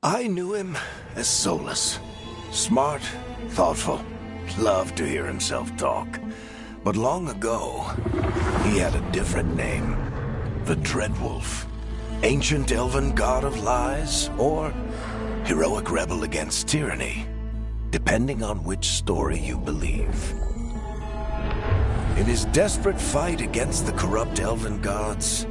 I knew him as Solus. Smart, thoughtful, loved to hear himself talk. But long ago, he had a different name. The Dreadwolf. Ancient elven god of lies, or heroic rebel against tyranny, depending on which story you believe. In his desperate fight against the corrupt elven gods,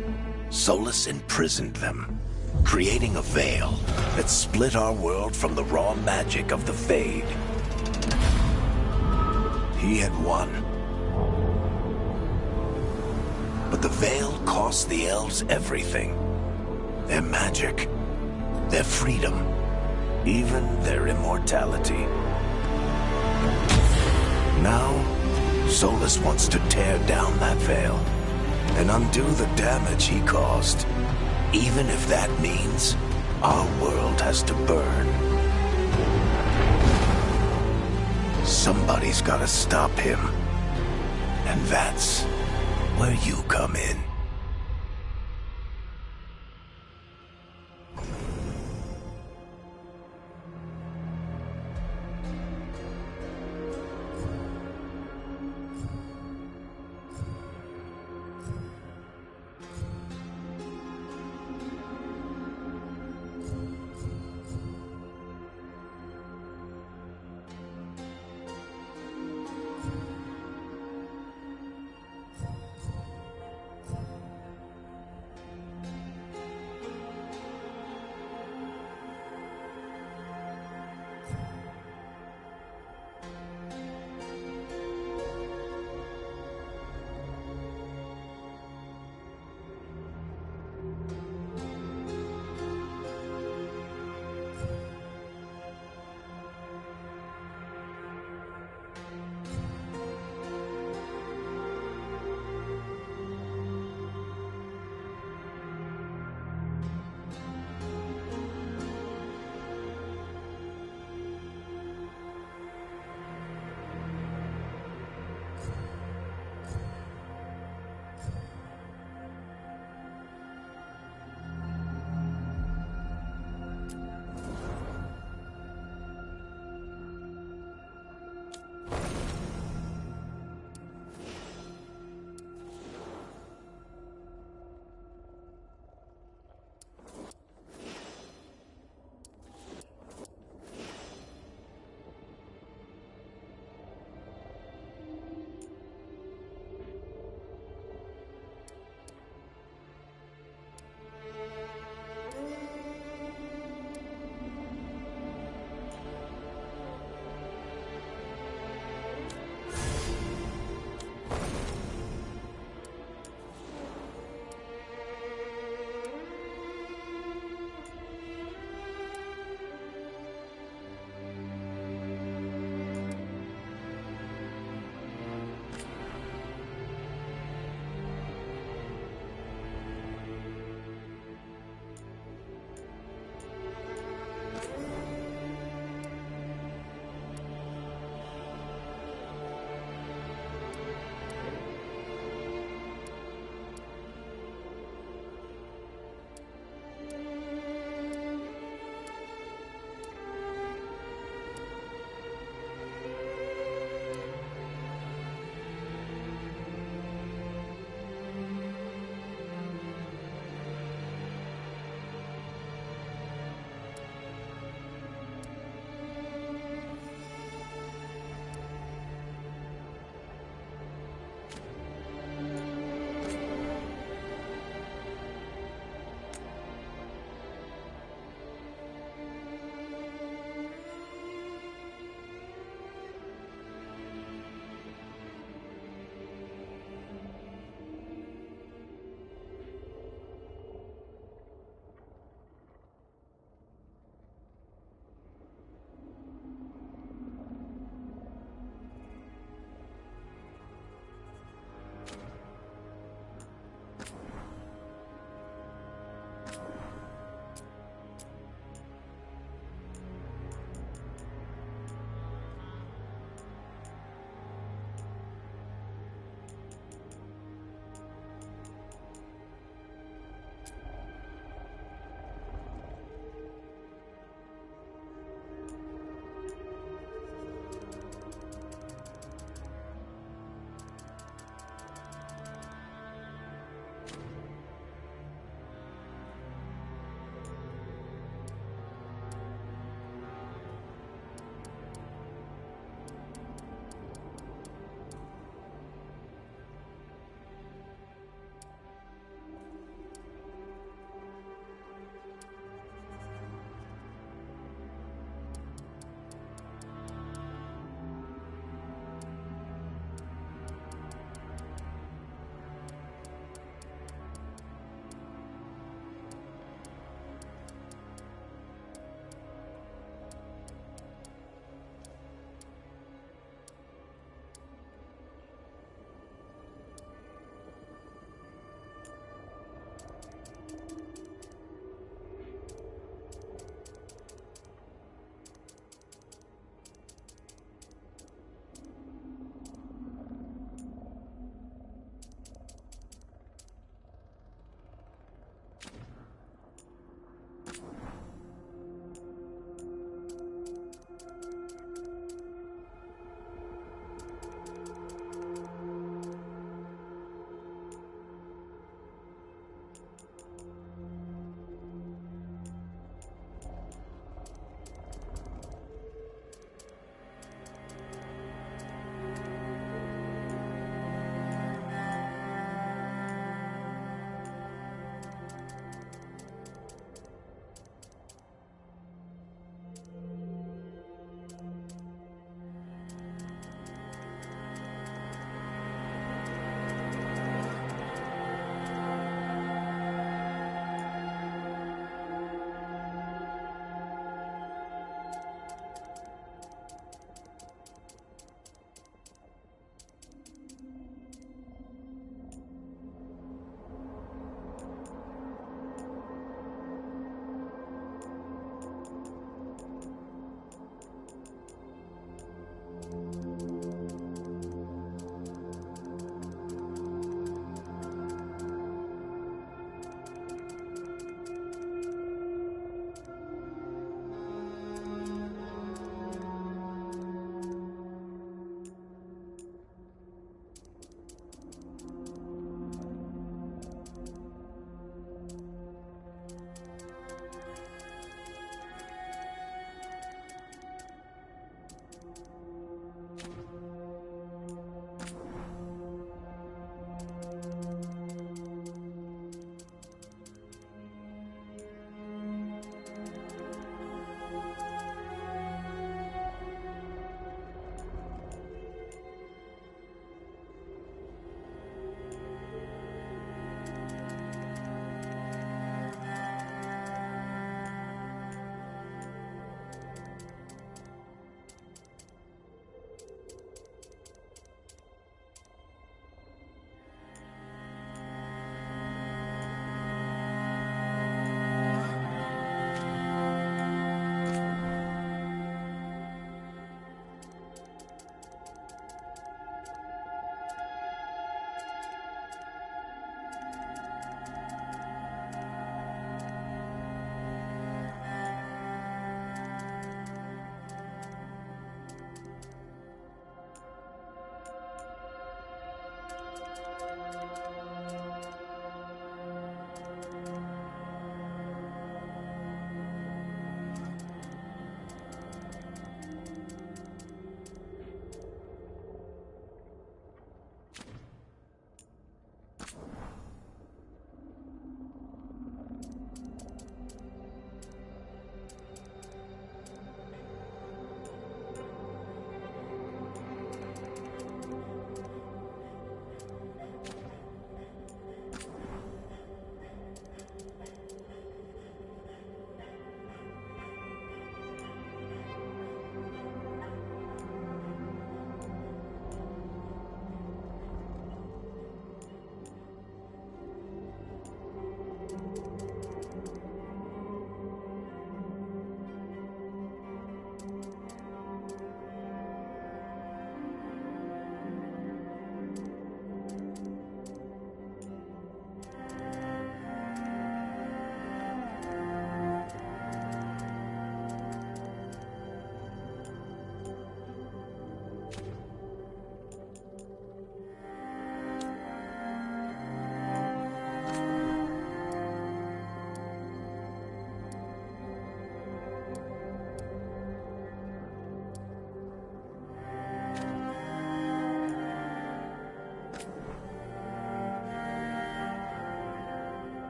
Solus imprisoned them, creating a veil that split our world from the raw magic of the Fade. He had won. But the veil cost the elves everything. Their magic, their freedom, even their immortality. Now, Solus wants to tear down that veil and undo the damage he caused, even if that means our world has to burn. Somebody's gotta stop him, and that's where you come in.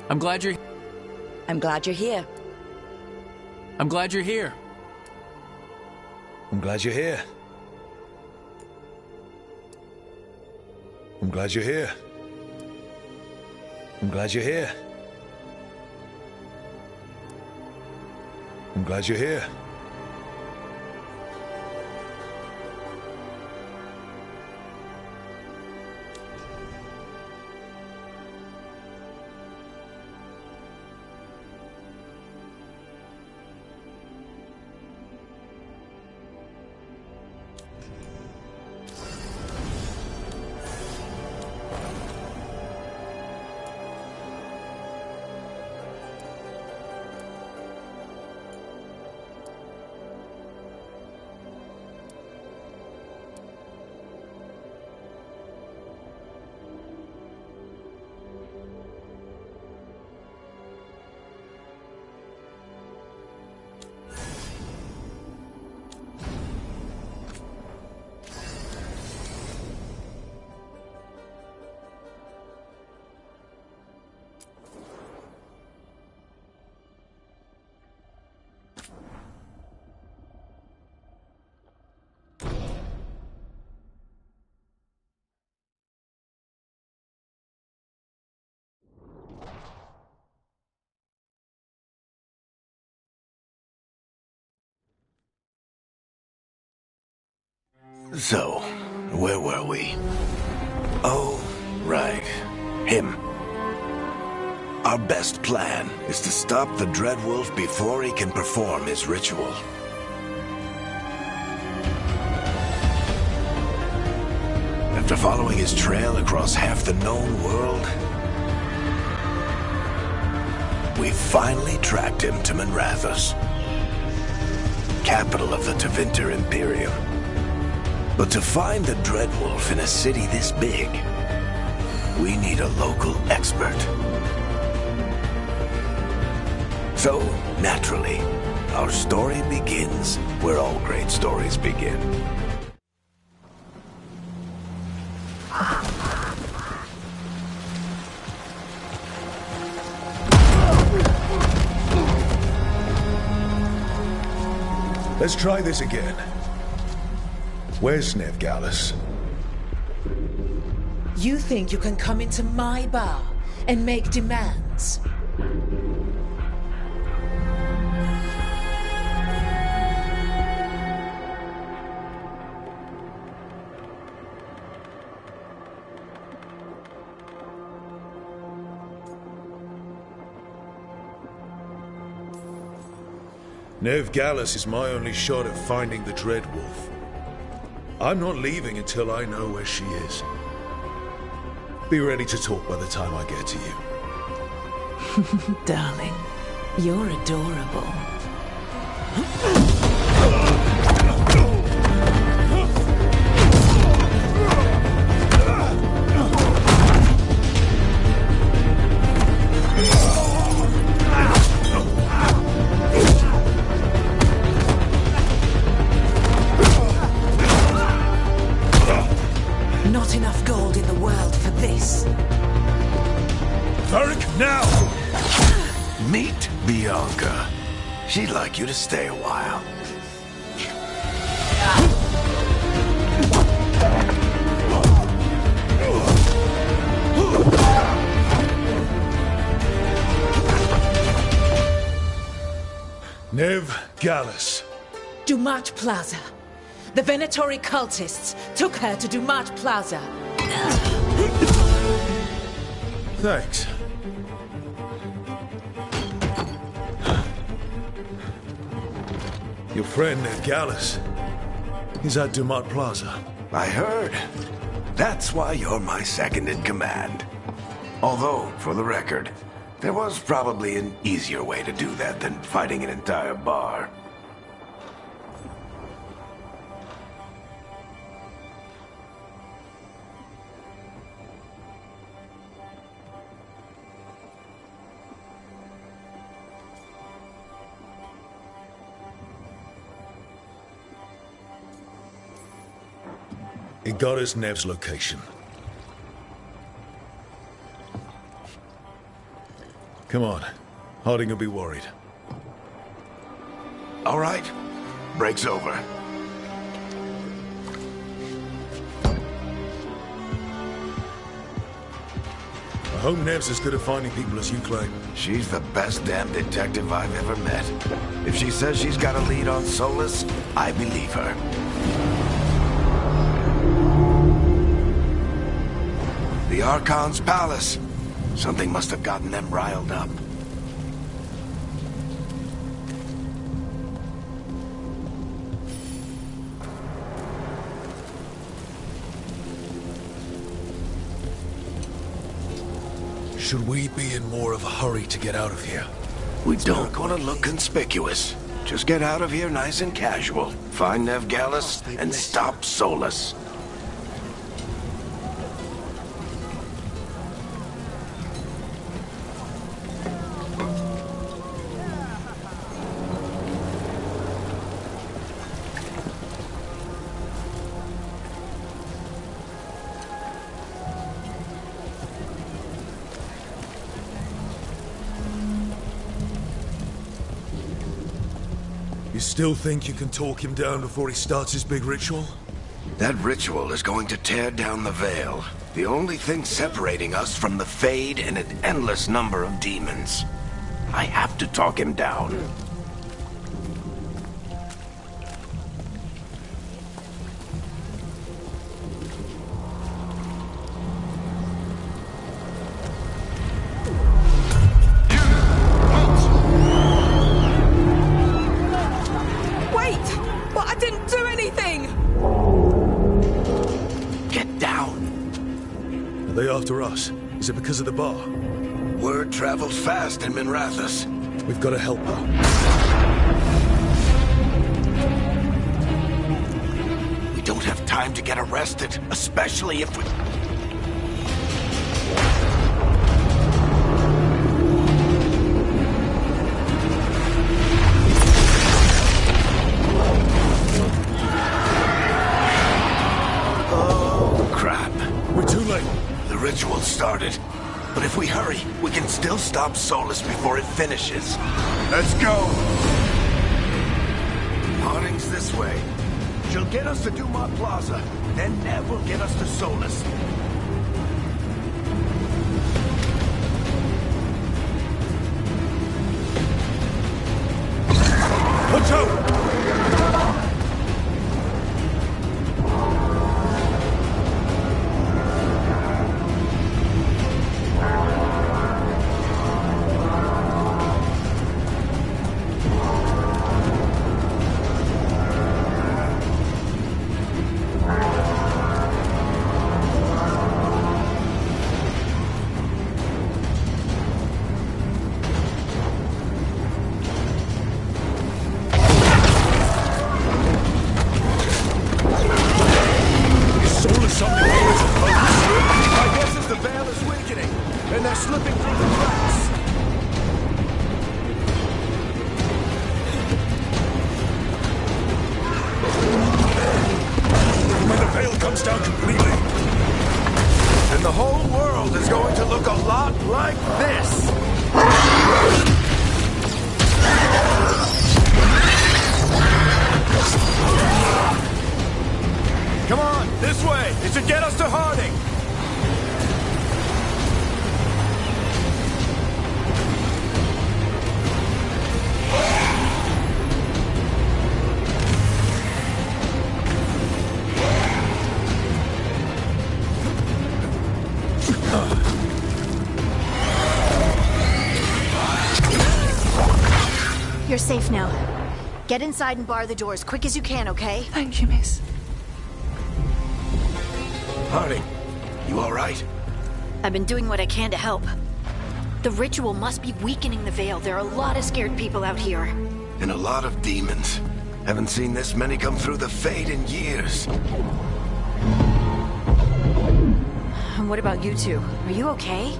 I'm glad you're... I'm glad you're here. I'm glad you're here. I'm glad you're here. I'm glad you're here. I'm glad you're here. I'm glad you're here. So, where were we? Oh, right. Him. Our best plan is to stop the Dreadwolf before he can perform his ritual. After following his trail across half the known world, we finally tracked him to Manrathus, capital of the Tevinter Imperium. But to find the Dreadwolf in a city this big, we need a local expert. So, naturally, our story begins where all great stories begin. Let's try this again. Where's Nevgalis? You think you can come into my bar and make demands? Nevgalis is my only shot at finding the Dreadwolf. I'm not leaving until I know where she is. Be ready to talk by the time I get to you. Darling, you're adorable. Not enough gold in the world for this. Varric, now! Meet Bianca. She'd like you to stay a while. Nevgalis. Dumat Plaza. The Venatori cultists took her to Dumat Plaza. Thanks. Your friend Nevgalis is at Dumat Plaza. I heard. That's why you're my second in command. Although, for the record, there was probably an easier way to do that than fighting an entire bar. It got us Nev's location. Come on. Harding will be worried. All right. Break's over. I hope Nev's as good at finding people as you claim. She's the best damn detective I've ever met. If she says she's got a lead on Solus, I believe her. The Archon's palace. Something must have gotten them riled up. Should we be in more of a hurry to get out of here? We don't want to look conspicuous. Just get out of here nice and casual. Find Nev Gallus and stop Solus. You still think you can talk him down before he starts his big ritual? That ritual is going to tear down the veil. The only thing separating us from the Fade and an endless number of demons. I have to talk him down. After us? Is it because of the bar? Word travels fast in Minrathous. We've got to help her. We don't have time to get arrested, especially if we... Oh, crap. We're too late. The ritual started, but if we hurry, we can still stop Solus before it finishes. Let's go! Harding's this way. She'll get us to Dumont Plaza, then Nev will get us to Solus. Watch out! You're safe now. Get inside and bar the doors, quick as you can, okay? Thank you, miss. Harding, you all right? I've been doing what I can to help. The ritual must be weakening the veil. There are a lot of scared people out here. And a lot of demons. Haven't seen this many come through the Fade in years. And what about you two? Are you okay?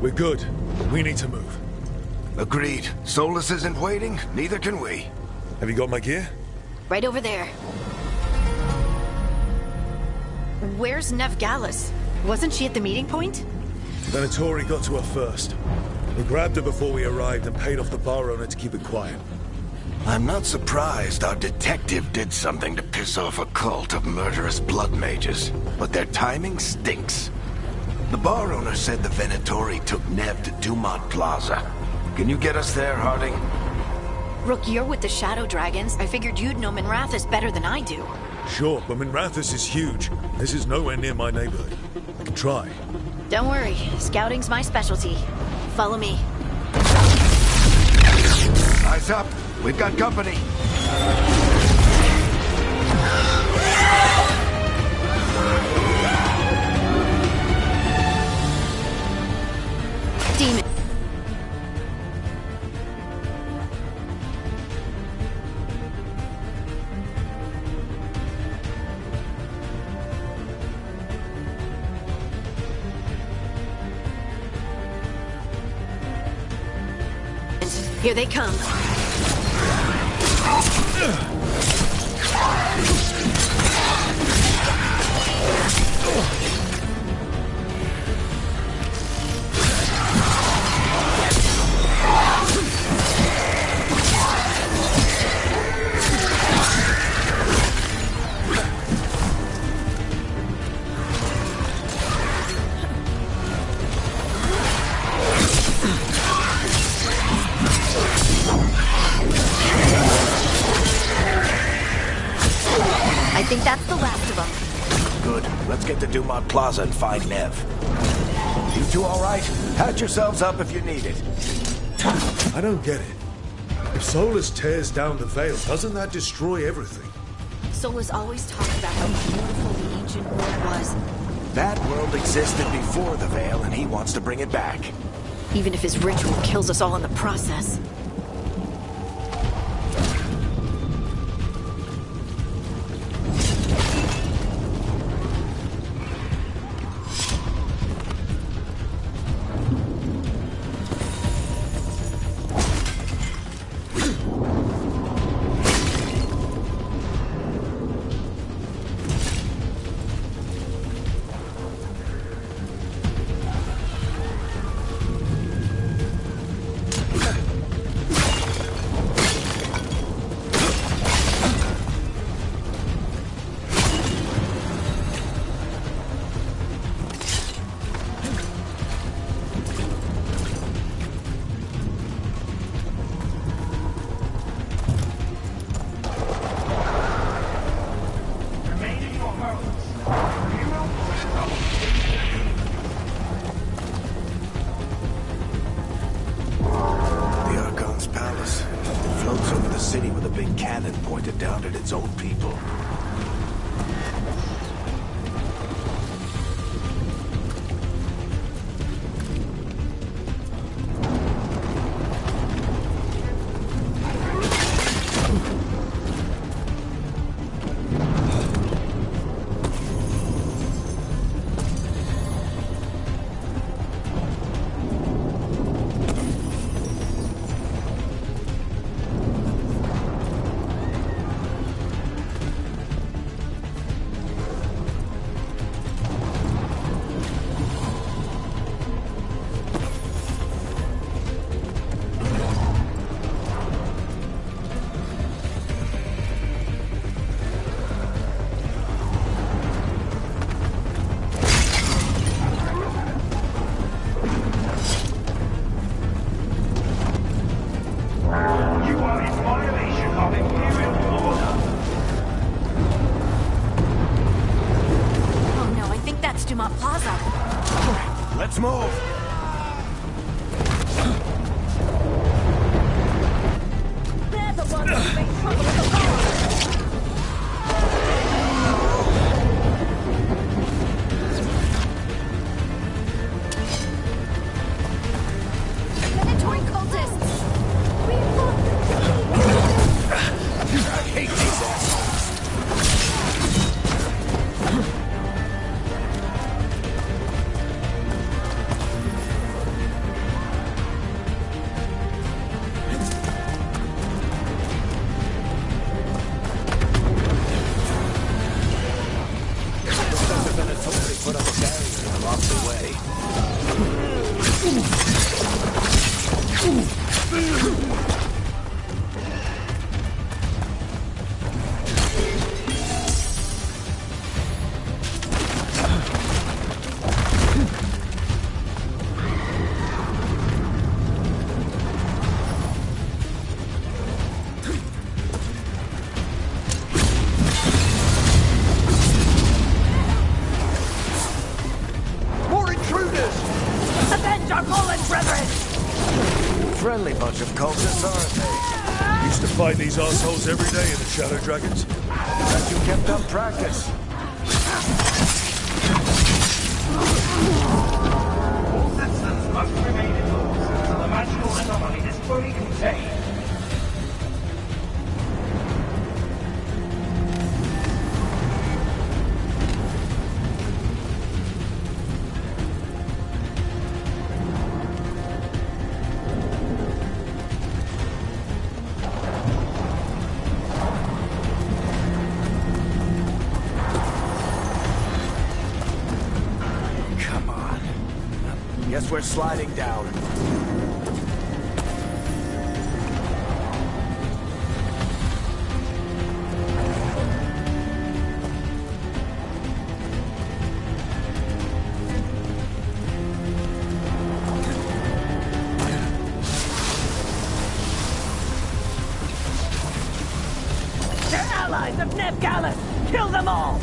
We're good. We need to move. Agreed. Solus isn't waiting, neither can we. Have you got my gear? Right over there. Where's Nevgalis? Wasn't she at the meeting point? Venatori got to her first. We grabbed her before we arrived and paid off the bar owner to keep it quiet. I'm not surprised our detective did something to piss off a cult of murderous blood mages, but their timing stinks. The bar owner said the Venatori took Nev to Dumont Plaza. Can you get us there, Harding? Rook, you're with the Shadow Dragons. I figured you'd know Minrathous better than I do. Sure, but Minrathous is huge. This is nowhere near my neighborhood. I can try. Don't worry, scouting's my specialty. Follow me. Eyes up. We've got company. Demon. Here they come. I think that's the last of them. Good. Let's get to Dumont Plaza and find Nev. You two all right? Patch yourselves up if you need it. I don't get it. If Solus tears down the Veil, doesn't that destroy everything? Solus always talked about how beautiful the ancient world was. That world existed before the Veil, and he wants to bring it back. Even if his ritual kills us all in the process. Pointed down at its own people. Dumont Plaza. Let's move. They're the ones who make trouble with the world. Predatory cultists! I hate these assholes. these assholes every day in the Shadow Dragons? That you kept up practice. All citizens must remain indoors until the magical anomaly is fully contained. Guess we're sliding down. They're allies of Neb Gallus! Kill them all!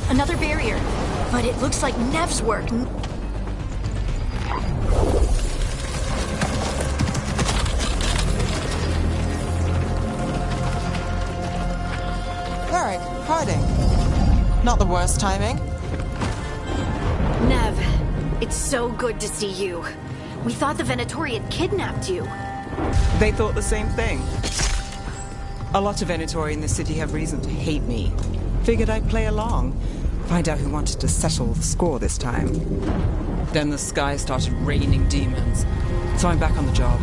Another barrier, but it looks like Nev's work. Varric, hiding. Not the worst timing. Nev, it's so good to see you. We thought the Venatori had kidnapped you. They thought the same thing. A lot of Venatori in the city have reason to hate me. Figured I'd play along. Find out who wanted to settle the score this time. Then the sky started raining demons. So I'm back on the job.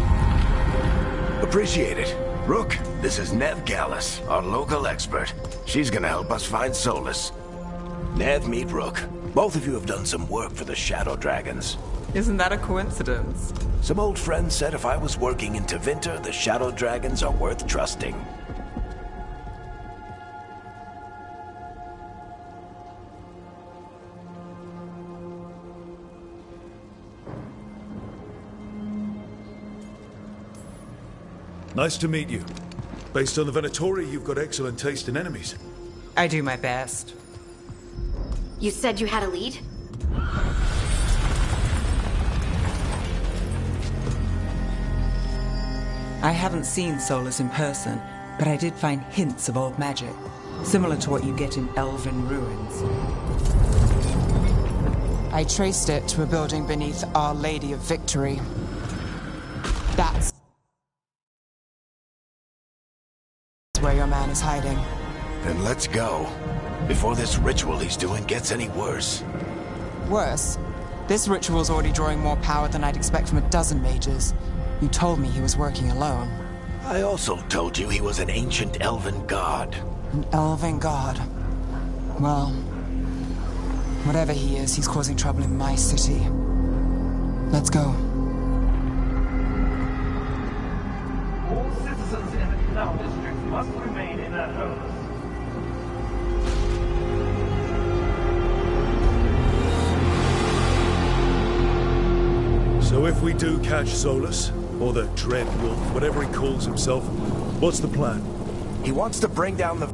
Appreciate it. Rook, this is Neb Gallus, our local expert. She's gonna help us find Solus. Nev, meet Rook. Both of you have done some work for the Shadow Dragons. Isn't that a coincidence? Some old friends said if I was working in Tevinter, the Shadow Dragons are worth trusting. Nice to meet you. Based on the Venatori, you've got excellent taste in enemies. I do my best. You said you had a lead? I haven't seen Solus in person, but I did find hints of old magic, similar to what you get in elven ruins. I traced it to a building beneath Our Lady of Victory. That's where your man is hiding. Then let's go. Before this ritual he's doing gets any worse. Worse, this ritual's already drawing more power than I'd expect from a dozen mages. You told me he was working alone. I also told you he was an ancient elven god. An elven god. Well, whatever he is, he's causing trouble in my city. Let's go. All citizens in the Canal District must remain in their homes. So if we do catch Solus, or the Dread Wolf, whatever he calls himself, what's the plan? He wants to bring down the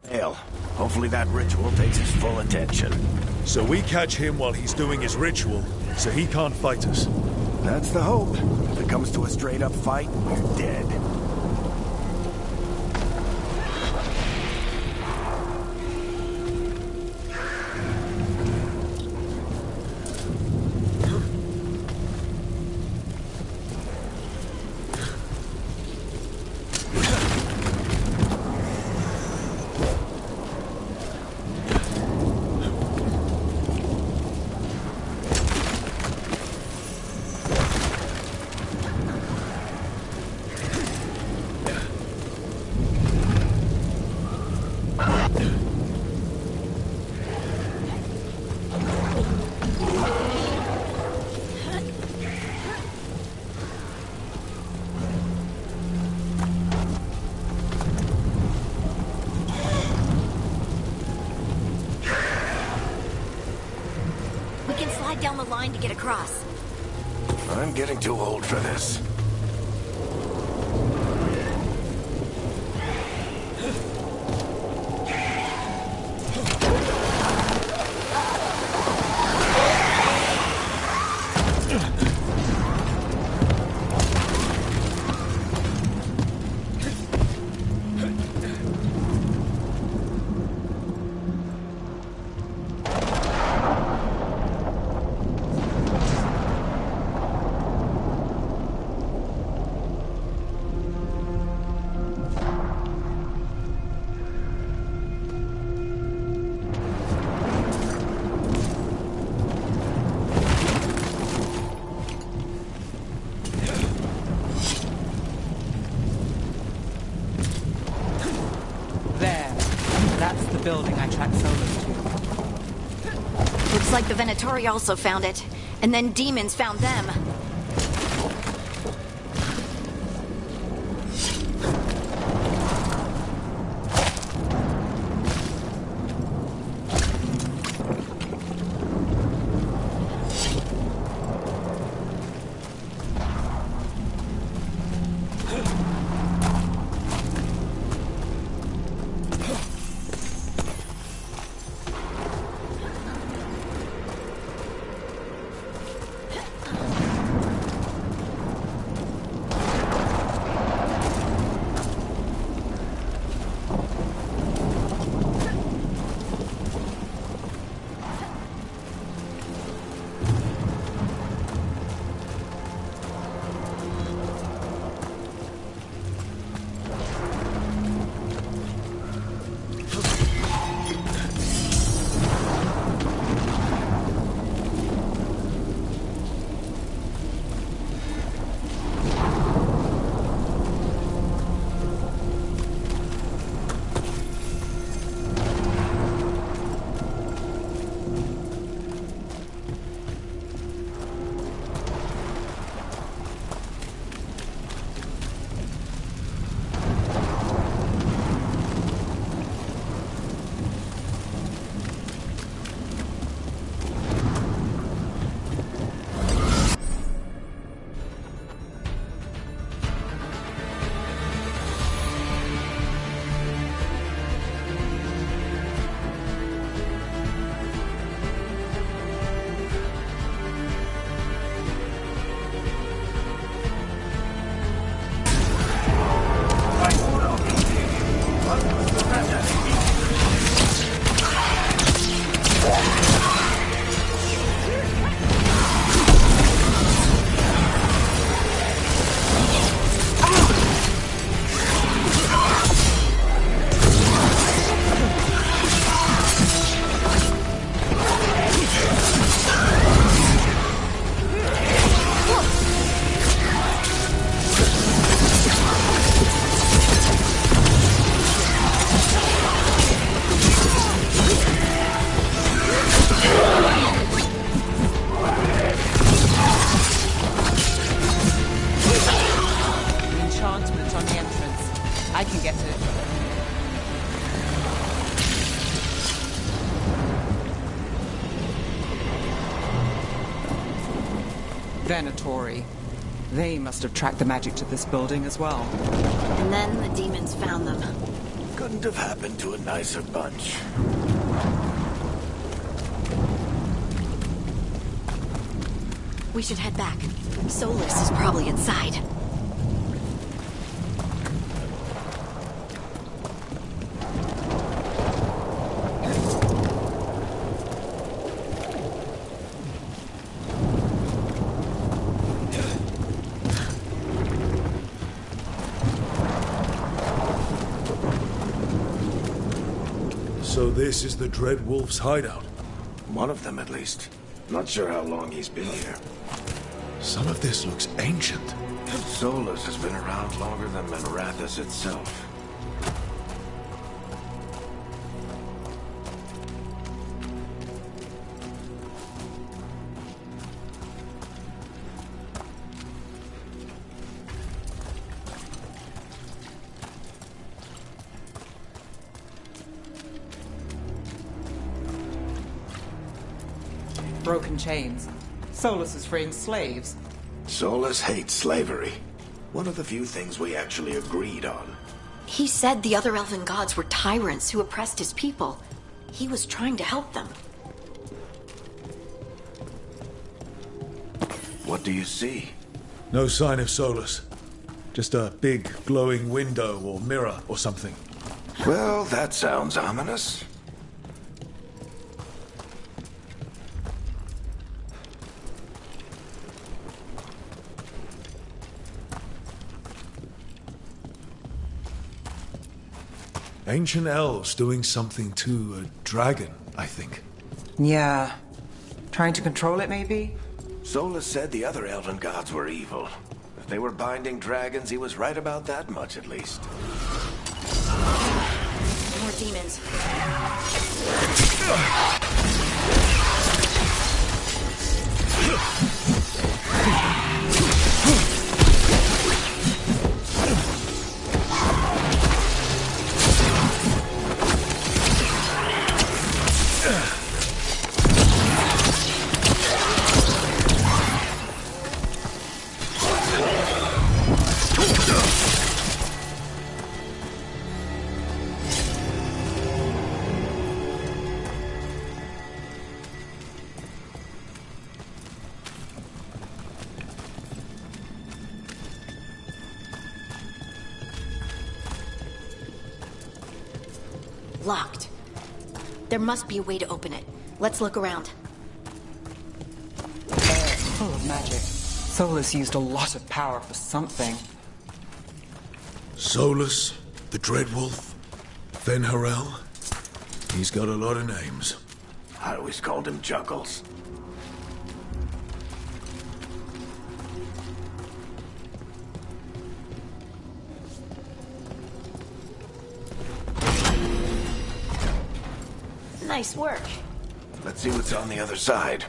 Hell, hopefully that ritual takes his full attention. So we catch him while he's doing his ritual, so he can't fight us. That's the hope. If it comes to a straight-up fight, we're dead. Down the line to get across. I'm getting too old for this. Building I tracked Solus to. Looks like the Venatori also found it, and then demons found them. Venatori. They must have tracked the magic to this building as well. And then the demons found them. Couldn't have happened to a nicer bunch. We should head back. Solus is probably inside. So this is the Dread Wolf's hideout? One of them, at least. Not sure how long he's been here. Some of this looks ancient. Solus has been around longer than Manrathus itself. Broken chains. Solus is freeing slaves. Solus hates slavery. One of the few things we actually agreed on. He said the other elven gods were tyrants who oppressed his people. He was trying to help them. What do you see? No sign of Solus. Just a big glowing window or mirror or something. Well, that sounds ominous. Ancient elves doing something to a dragon, I think. Yeah. Trying to control it, maybe? Solus said the other elven gods were evil. If they were binding dragons, he was right about that much, at least. More demons. Locked. There must be a way to open it. Let's look around. It's full of magic. Solus used a lot of power for something. Solus, the Dread Wolf, Fen-Harel. He's got a lot of names. I always called him Juggles. Nice work. Let's see what's on the other side.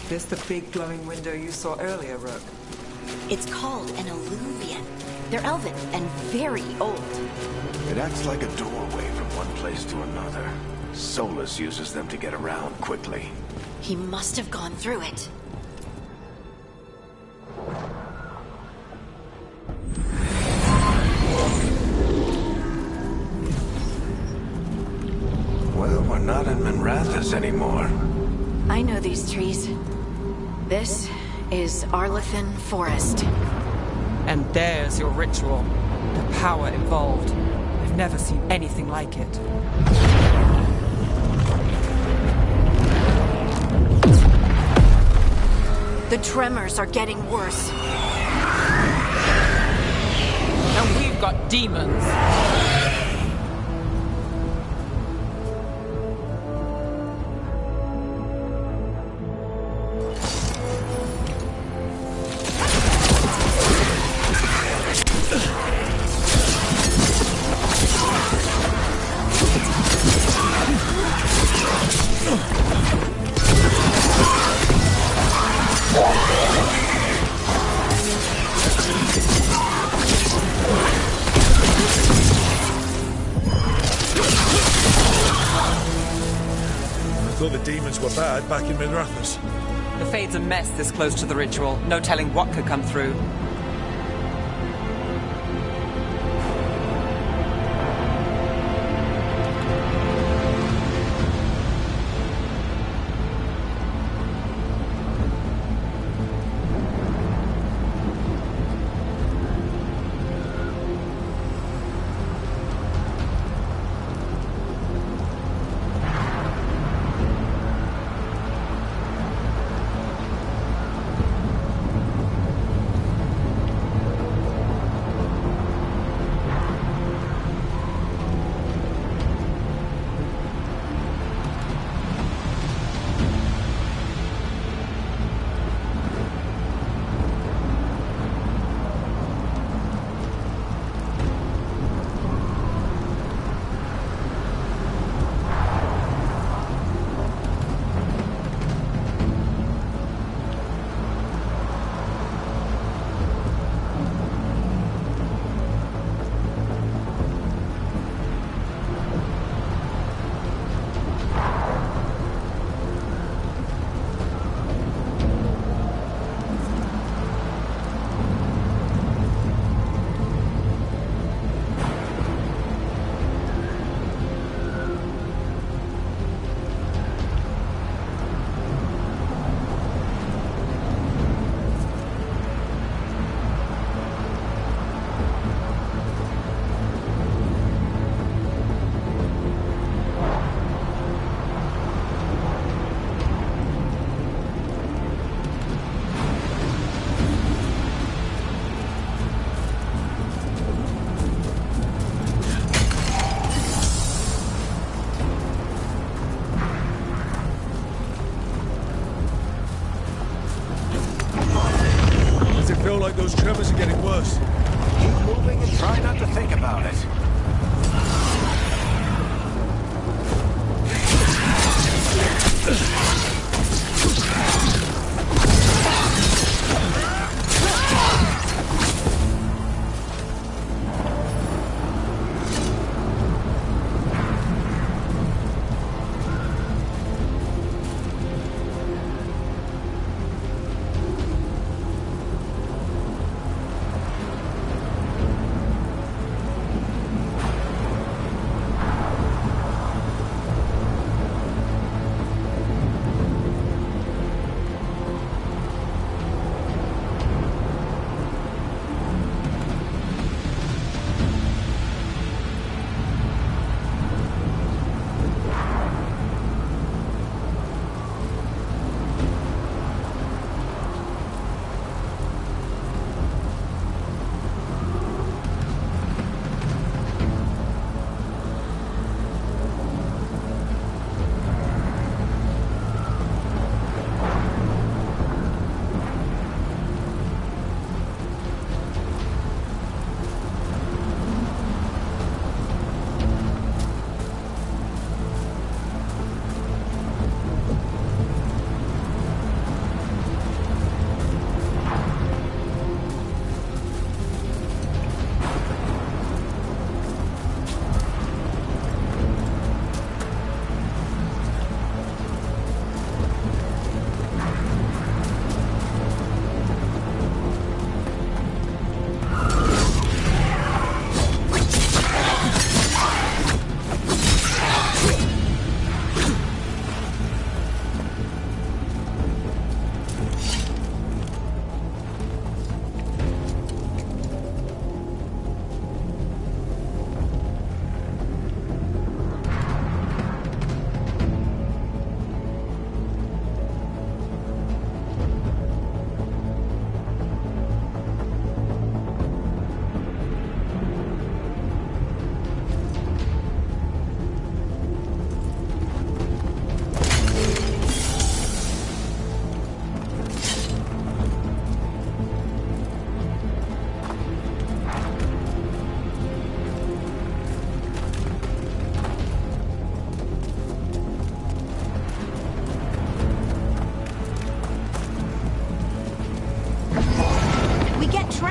This the big glowing window you saw earlier, Rook? It's called an alluvian. They're elven and very old. It acts like a doorway from one place to another. Solus uses them to get around quickly. He must have gone through it. Well, we're not in Manrathus anymore. I know these trees. This is Arlethan Forest. And there's your ritual. The power involved. I've never seen anything like it. The tremors are getting worse. demons. Thought the demons were bad back in Minrathous. The Fade's a mess this close to the ritual. No telling what could come through. Feel like those tremors are getting worse. Keep moving and try not to think about it.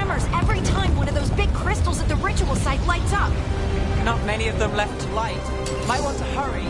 tremors every time one of those big crystals at the ritual site lights up. Not many of them left to light. Might want to hurry.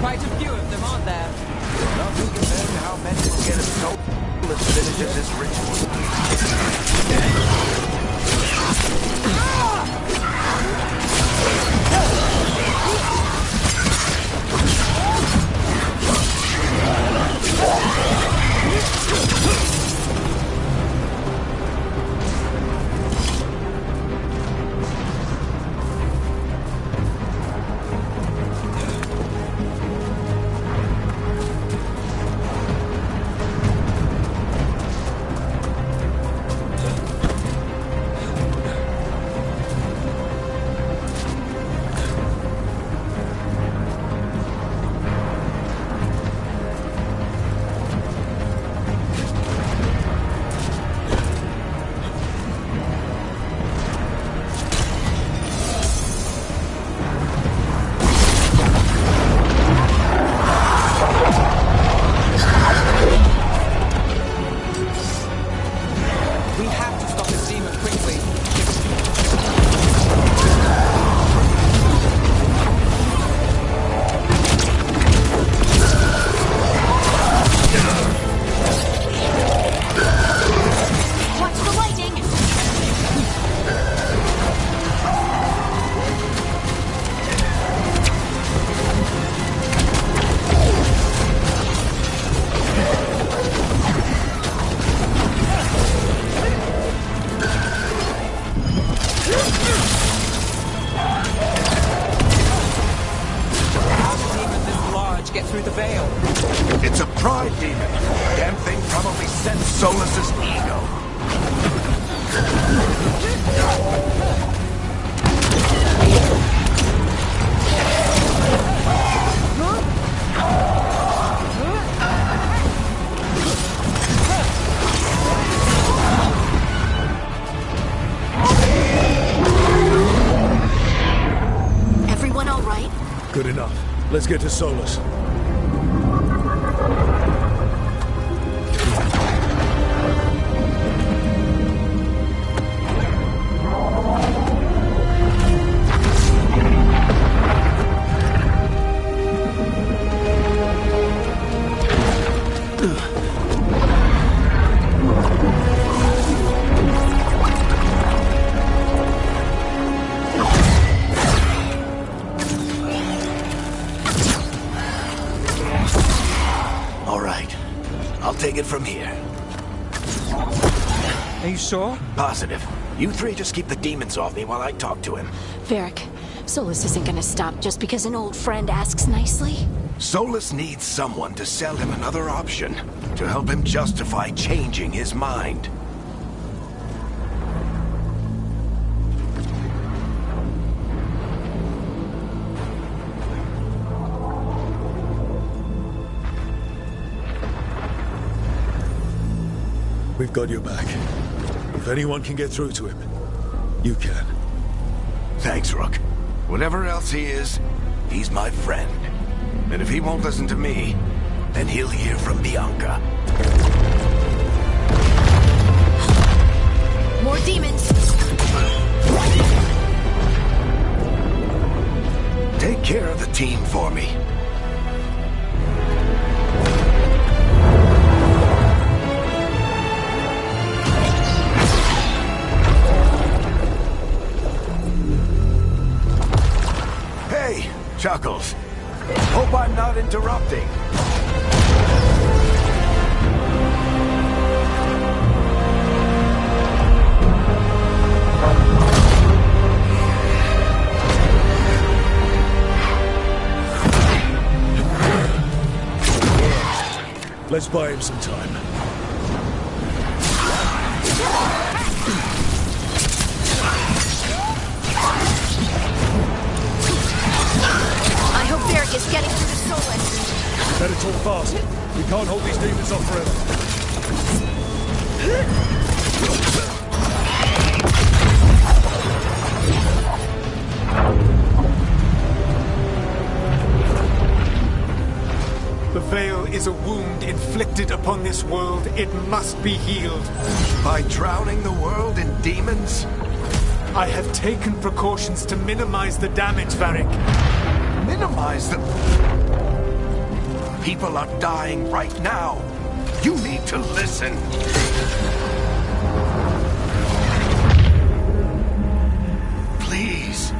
Quite a few of them, aren't there? Nothing compared to how many will get a soulless finishes this ritual. Get through the veil. It's a pride demon. Damn thing probably sent Solus's ego. Everyone all right? Good enough. Let's get to Solus. take it from here. Are you sure? Positive. You three just keep the demons off me while I talk to him. Varric, Solus isn't gonna stop just because an old friend asks nicely. Solus needs someone to sell him another option, to help him justify changing his mind. We've got your back. If anyone can get through to him, you can. Thanks, Rook. Whatever else he is, he's my friend. And if he won't listen to me, then he'll hear from Bianca. More demons! Take care of the team for me. Hey, Chuckles. Hope I'm not interrupting. Let's buy him some time. I hope Varric is getting through to Solus. Better talk fast. We can't hold these demons off forever. The Veil is a wound inflicted upon this world. It must be healed. By drowning the world in demons? I have taken precautions to minimize the damage, Varric. Minimize the... People are dying right now. You need to listen. Please.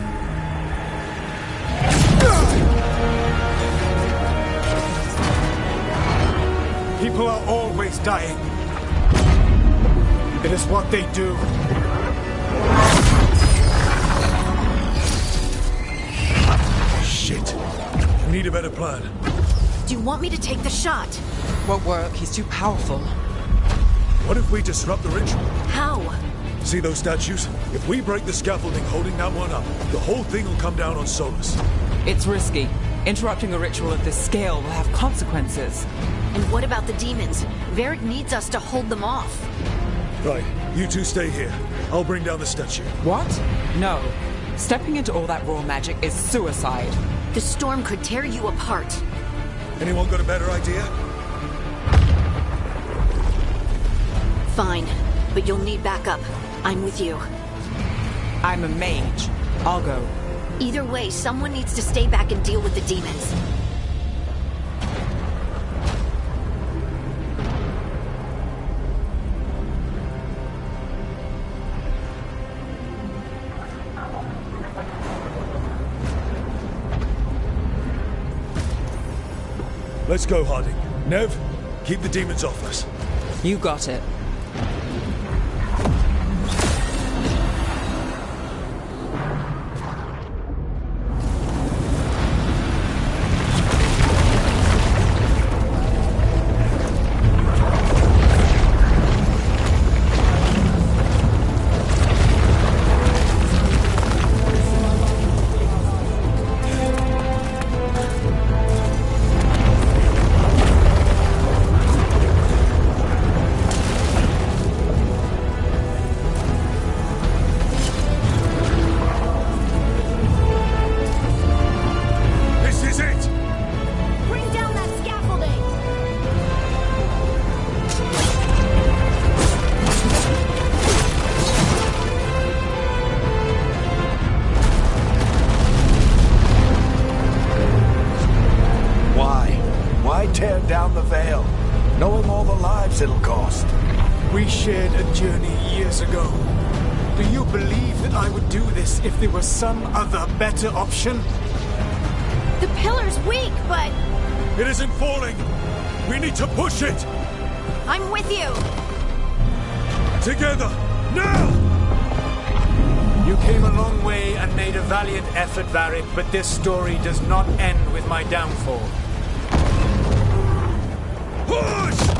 People are always dying. It is what they do. Shit. We need a better plan. Do you want me to take the shot? Won't work. He's too powerful. What if we disrupt the ritual? How? See those statues? If we break the scaffolding holding that one up, the whole thing will come down on Solus. It's risky. Interrupting a ritual of this scale will have consequences. And what about the demons? Varric needs us to hold them off. Right, you two stay here. I'll bring down the statue. What? No. Stepping into all that raw magic is suicide. The storm could tear you apart. Anyone got a better idea? Fine, but you'll need backup. I'm with you. I'm a mage. I'll go. Either way, someone needs to stay back and deal with the demons. Let's go, Harding. Nev, keep the demons off us. You got it. Tear down the Veil, knowing all the lives it'll cost. We shared a journey years ago. Do you believe that I would do this if there was some other better option? The pillar's weak, but... It isn't falling! We need to push it! I'm with you! Together! Now! You came a long way and made a valiant effort, Varric, but this story does not end with my downfall. Push!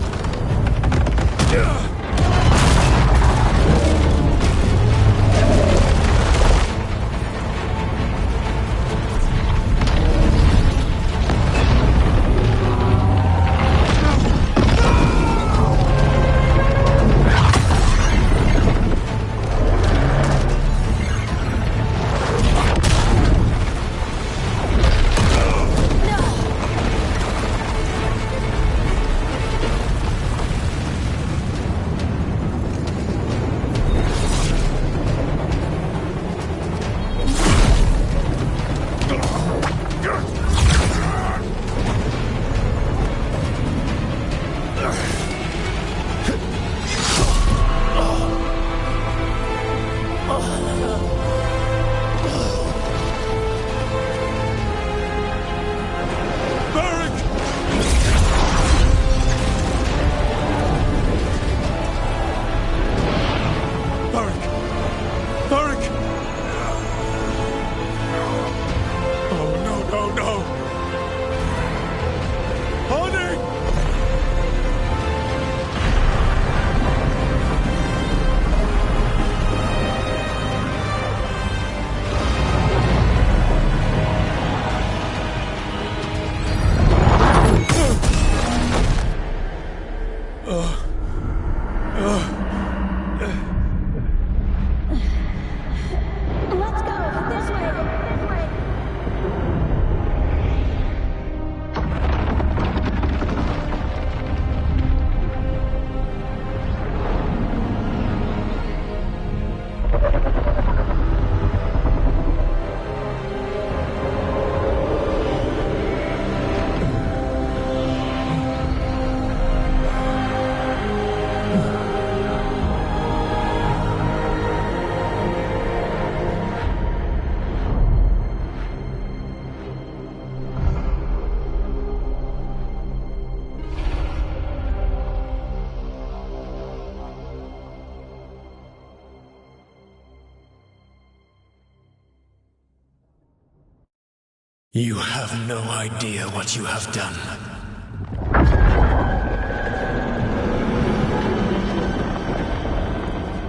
You have no idea what you have done.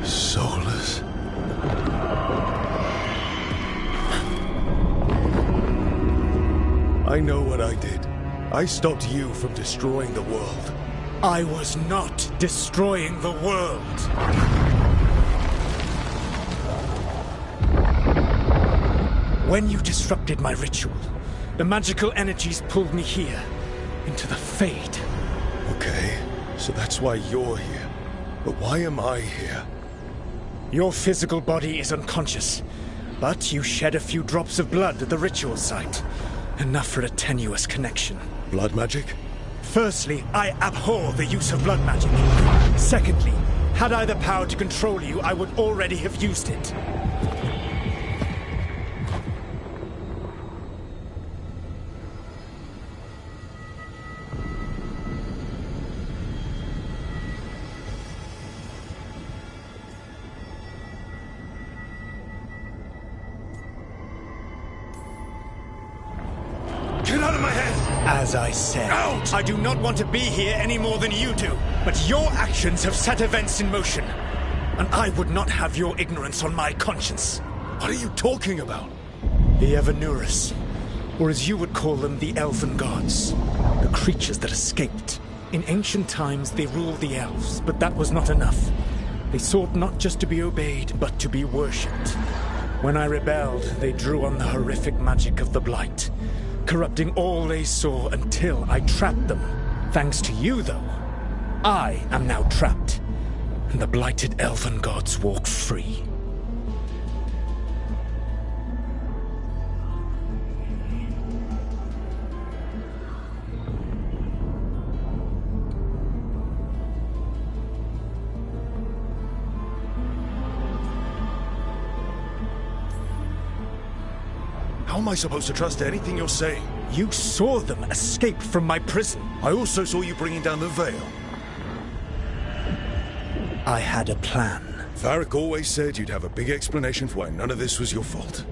Soulless. I know what I did. I stopped you from destroying the world. I was not destroying the world. When you disrupted my ritual, the magical energies pulled me here, into the Fade. Okay, so that's why you're here. But why am I here? Your physical body is unconscious, but you shed a few drops of blood at the ritual site. Enough for a tenuous connection. Blood magic? Firstly, I abhor the use of blood magic. Secondly, had I the power to control you, I would already have used it. Get out of my head! As I said, Out! I do not want to be here any more than you do. But your actions have set events in motion. And I would not have your ignorance on my conscience. What are you talking about? The Evanurus, or as you would call them, the Elven Gods. The creatures that escaped. In ancient times, they ruled the elves, but that was not enough. They sought not just to be obeyed, but to be worshipped. When I rebelled, they drew on the horrific magic of the Blight, corrupting all they saw until I trapped them. Thanks to you, though, I am now trapped, and the blighted Elven Gods walk free. How am I supposed to trust anything you're saying? You saw them escape from my prison. I also saw you bringing down the veil. I had a plan. Varric always said you'd have a big explanation for why none of this was your fault.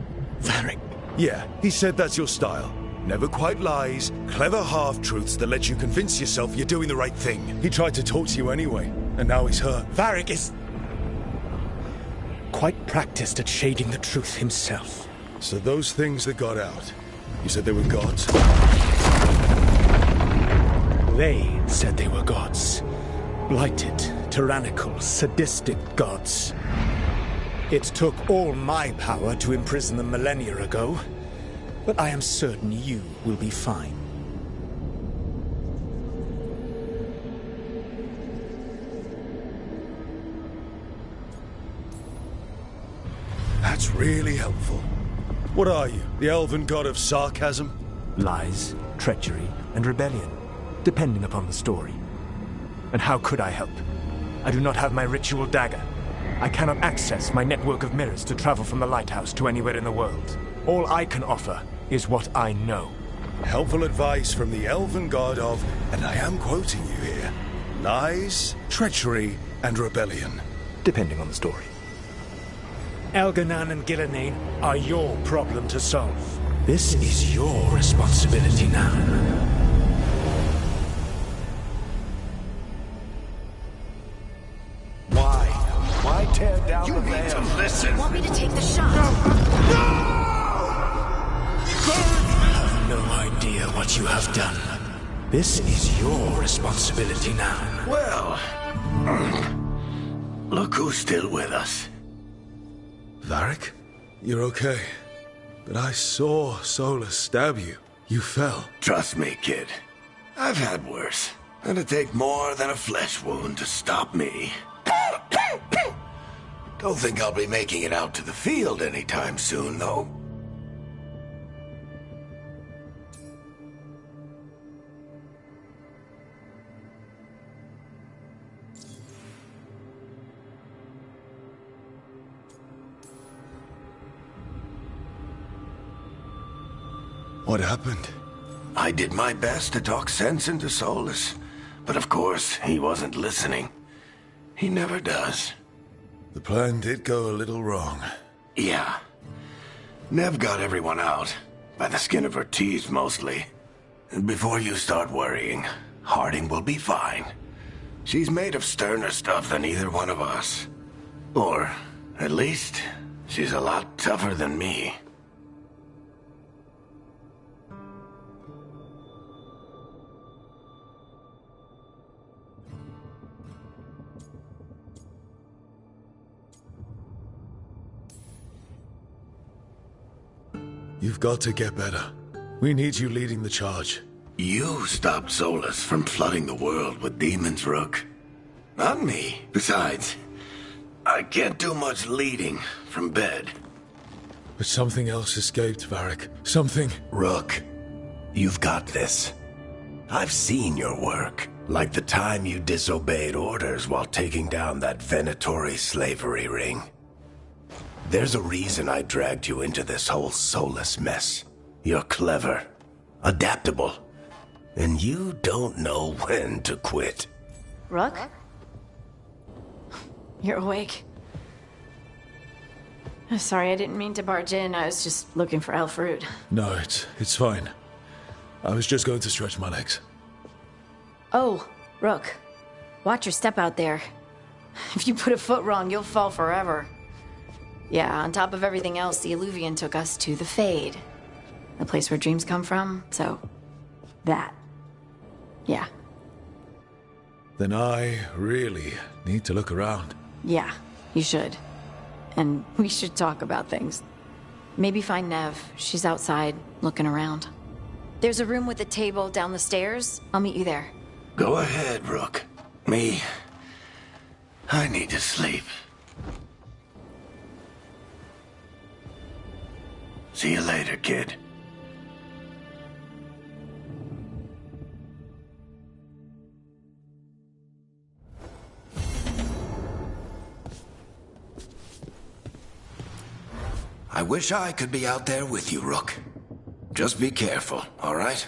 Varric? Yeah, he said that's your style. Never quite lies, clever half-truths that let you convince yourself you're doing the right thing. He tried to talk to you anyway, and now he's hurt. Varric is quite practiced at shading the truth himself. So those things that got out, you said they were gods? They said they were gods. Blighted, tyrannical, sadistic gods. It took all my power to imprison them millennia ago, but I am certain you will be fine. That's really helpful. What are you, the elven god of sarcasm? Lies, treachery, and rebellion, depending upon the story. And how could I help? I do not have my ritual dagger. I cannot access my network of mirrors to travel from the lighthouse to anywhere in the world. All I can offer is what I know. Helpful advice from the elven god of, and I am quoting you here, lies, treachery, and rebellion. Depending on the story. Elganan and Gillenane are your problem to solve. This is your responsibility now. Why tear down the veil? You need to listen. Want me to take the shot? You have no idea what you have done. This is your responsibility now. Well, look who's still with us. Varric? You're okay. But I saw Solus stab you. You fell. Trust me, kid. I've had worse. It'd take more than a flesh wound to stop me. Don't think I'll be making it out to the field anytime soon, though. What happened? I did my best to talk sense into Solus, but of course, he wasn't listening. He never does. The plan did go a little wrong. Yeah. Nev got everyone out, by the skin of her teeth mostly. And before you start worrying, Harding will be fine. She's made of sterner stuff than either one of us. Or, at least, she's a lot tougher than me. You've got to get better. We need you leading the charge. You stopped Solus from flooding the world with demons, Rook. Not me. Besides, I can't do much leading from bed. But something else escaped, Varric. Something... Rook, you've got this. I've seen your work. Like the time you disobeyed orders while taking down that Venatori slavery ring. There's a reason I dragged you into this whole Solus mess. You're clever, adaptable, and you don't know when to quit. Rook? You're awake. I'm sorry, I didn't mean to barge in. I was just looking for Alfred. No, it's fine. I was just going to stretch my legs. Oh, Rook. Watch your step out there. If you put a foot wrong, you'll fall forever. Yeah, on top of everything else, the Illuvian took us to the Fade. The place where dreams come from, so... that. Yeah. Then I really need to look around. Yeah, you should. And we should talk about things. Maybe find Nev. She's outside, looking around. There's a room with a table down the stairs. I'll meet you there. Go ahead, Rook. Me... I need to sleep. See you later, kid. I wish I could be out there with you, Rook. Just be careful, all right?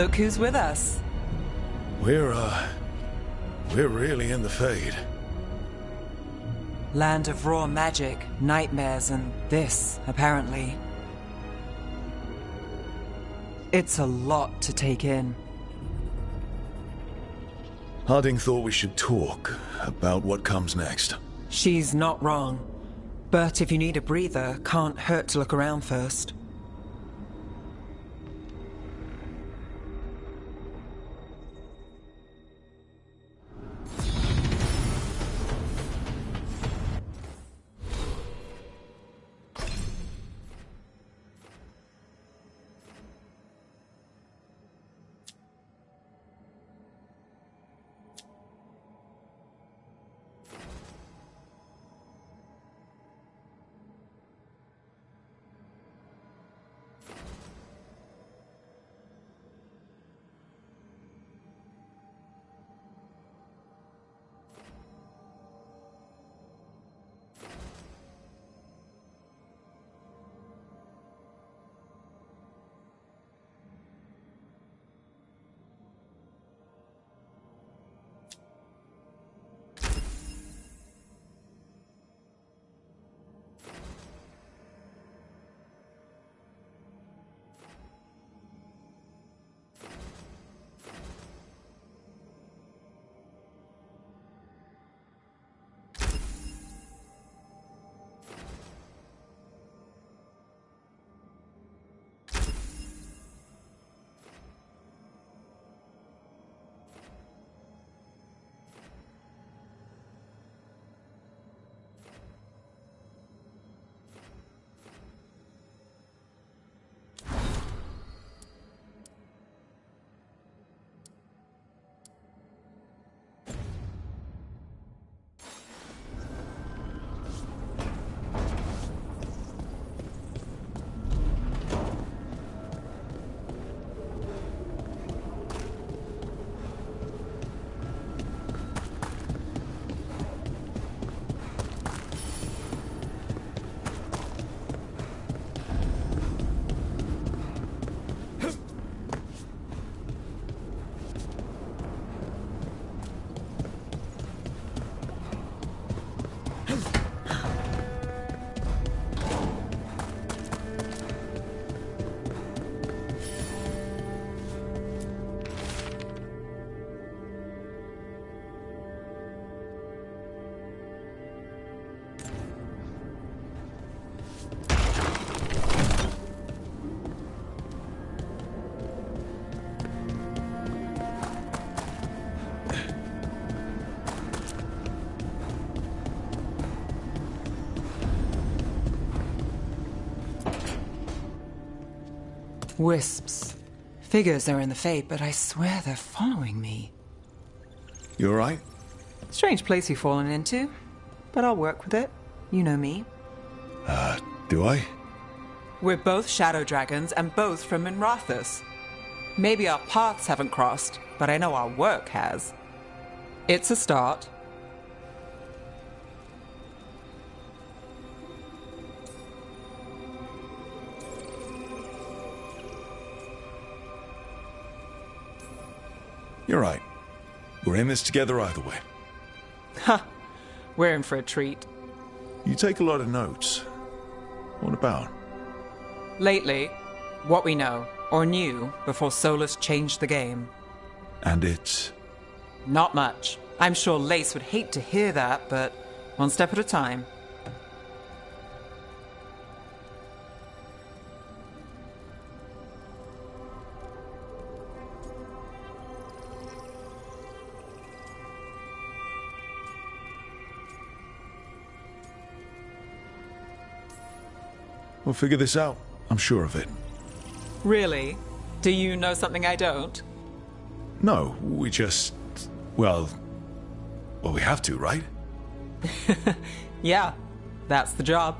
Look who's with us. We're really in the Fade. Land of raw magic, nightmares, and this, apparently. It's a lot to take in. Harding thought we should talk about what comes next. She's not wrong. But if you need a breather, can't hurt to look around first. Wisps. Figures are in the Fade, but I swear they're following me. You alright? Strange place you've fallen into, but I'll work with it. You know me. Do I? We're both shadow dragons and both from Minrathous. Maybe our paths haven't crossed, but I know our work has. It's a start. You're right. We're in this together either way. Ha! We're in for a treat. You take a lot of notes. What about? Lately, what we know, or knew, before Solus changed the game. And it's? Not much. I'm sure Lace would hate to hear that, but one step at a time. We'll figure this out. I'm sure of it. Really? Do you know something I don't? No, we just... Well, we have to, right? Yeah, that's the job.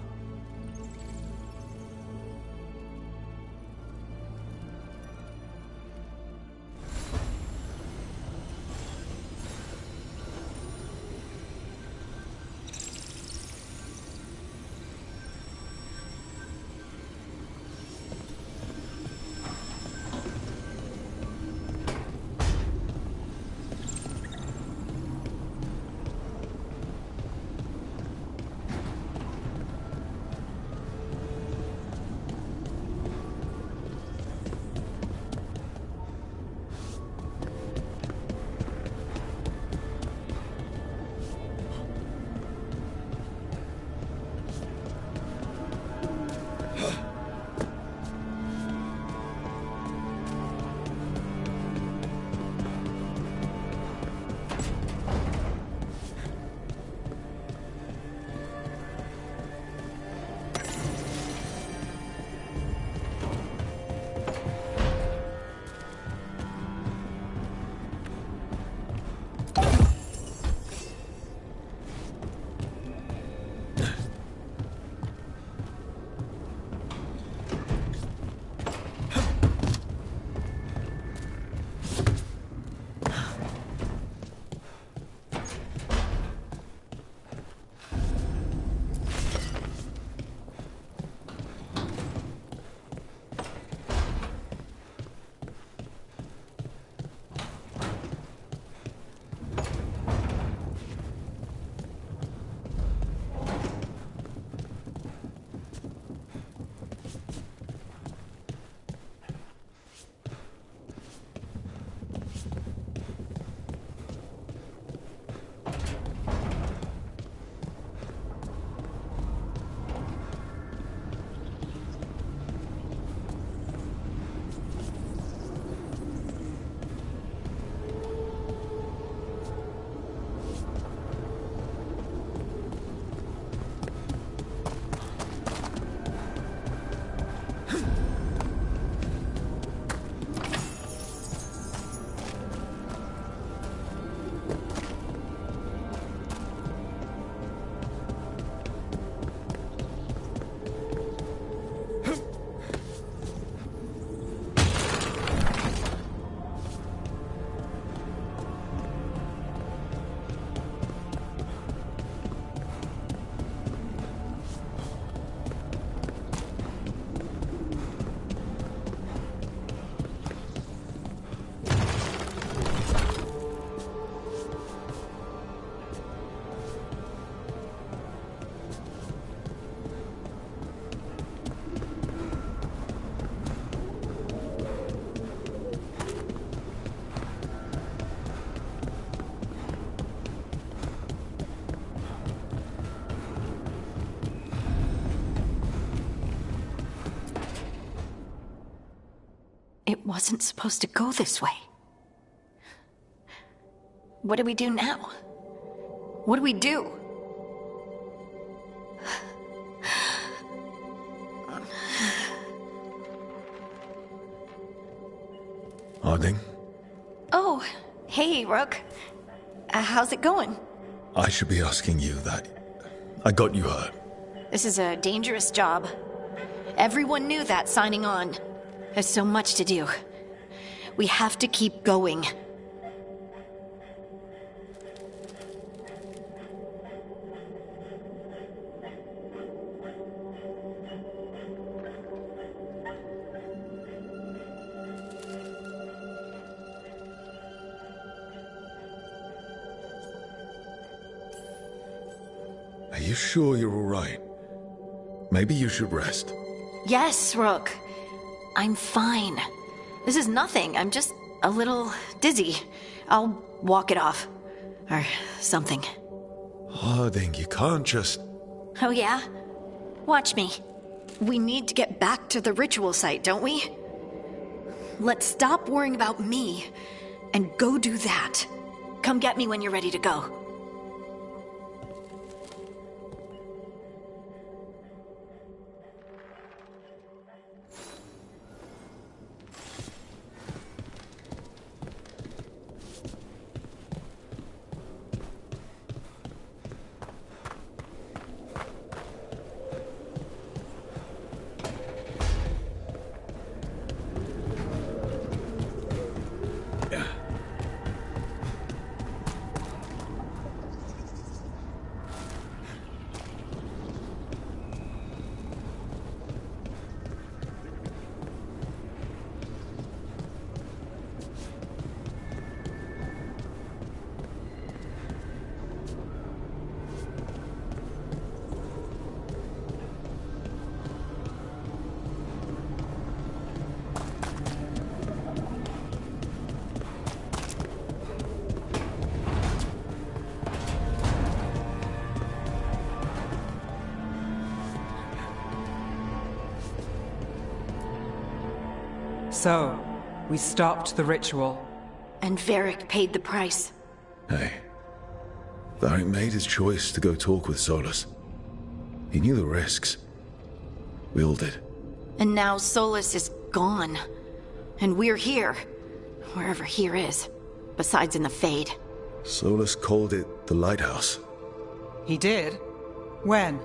wasn't supposed to go this way. What do we do now? What do we do? Harding? Oh, hey, Rook. How's it going? I should be asking you that. I got you hurt. This is a dangerous job. Everyone knew that signing on. There's so much to do. We have to keep going. Are you sure you're all right? Maybe you should rest. Yes, Rook. I'm fine. This is nothing. I'm just a little dizzy. I'll walk it off. Or something. Harding, you can't just... Oh, yeah? Watch me. We need to get back to the ritual site, don't we? Let's stop worrying about me and go do that. Come get me when you're ready to go. So, we stopped the ritual. And Varric paid the price. Hey. Varric made his choice to go talk with Solus. He knew the risks. We all did. And now Solus is gone. And we're here. Wherever here is. Besides in the Fade. Solus called it the Lighthouse. He did? When?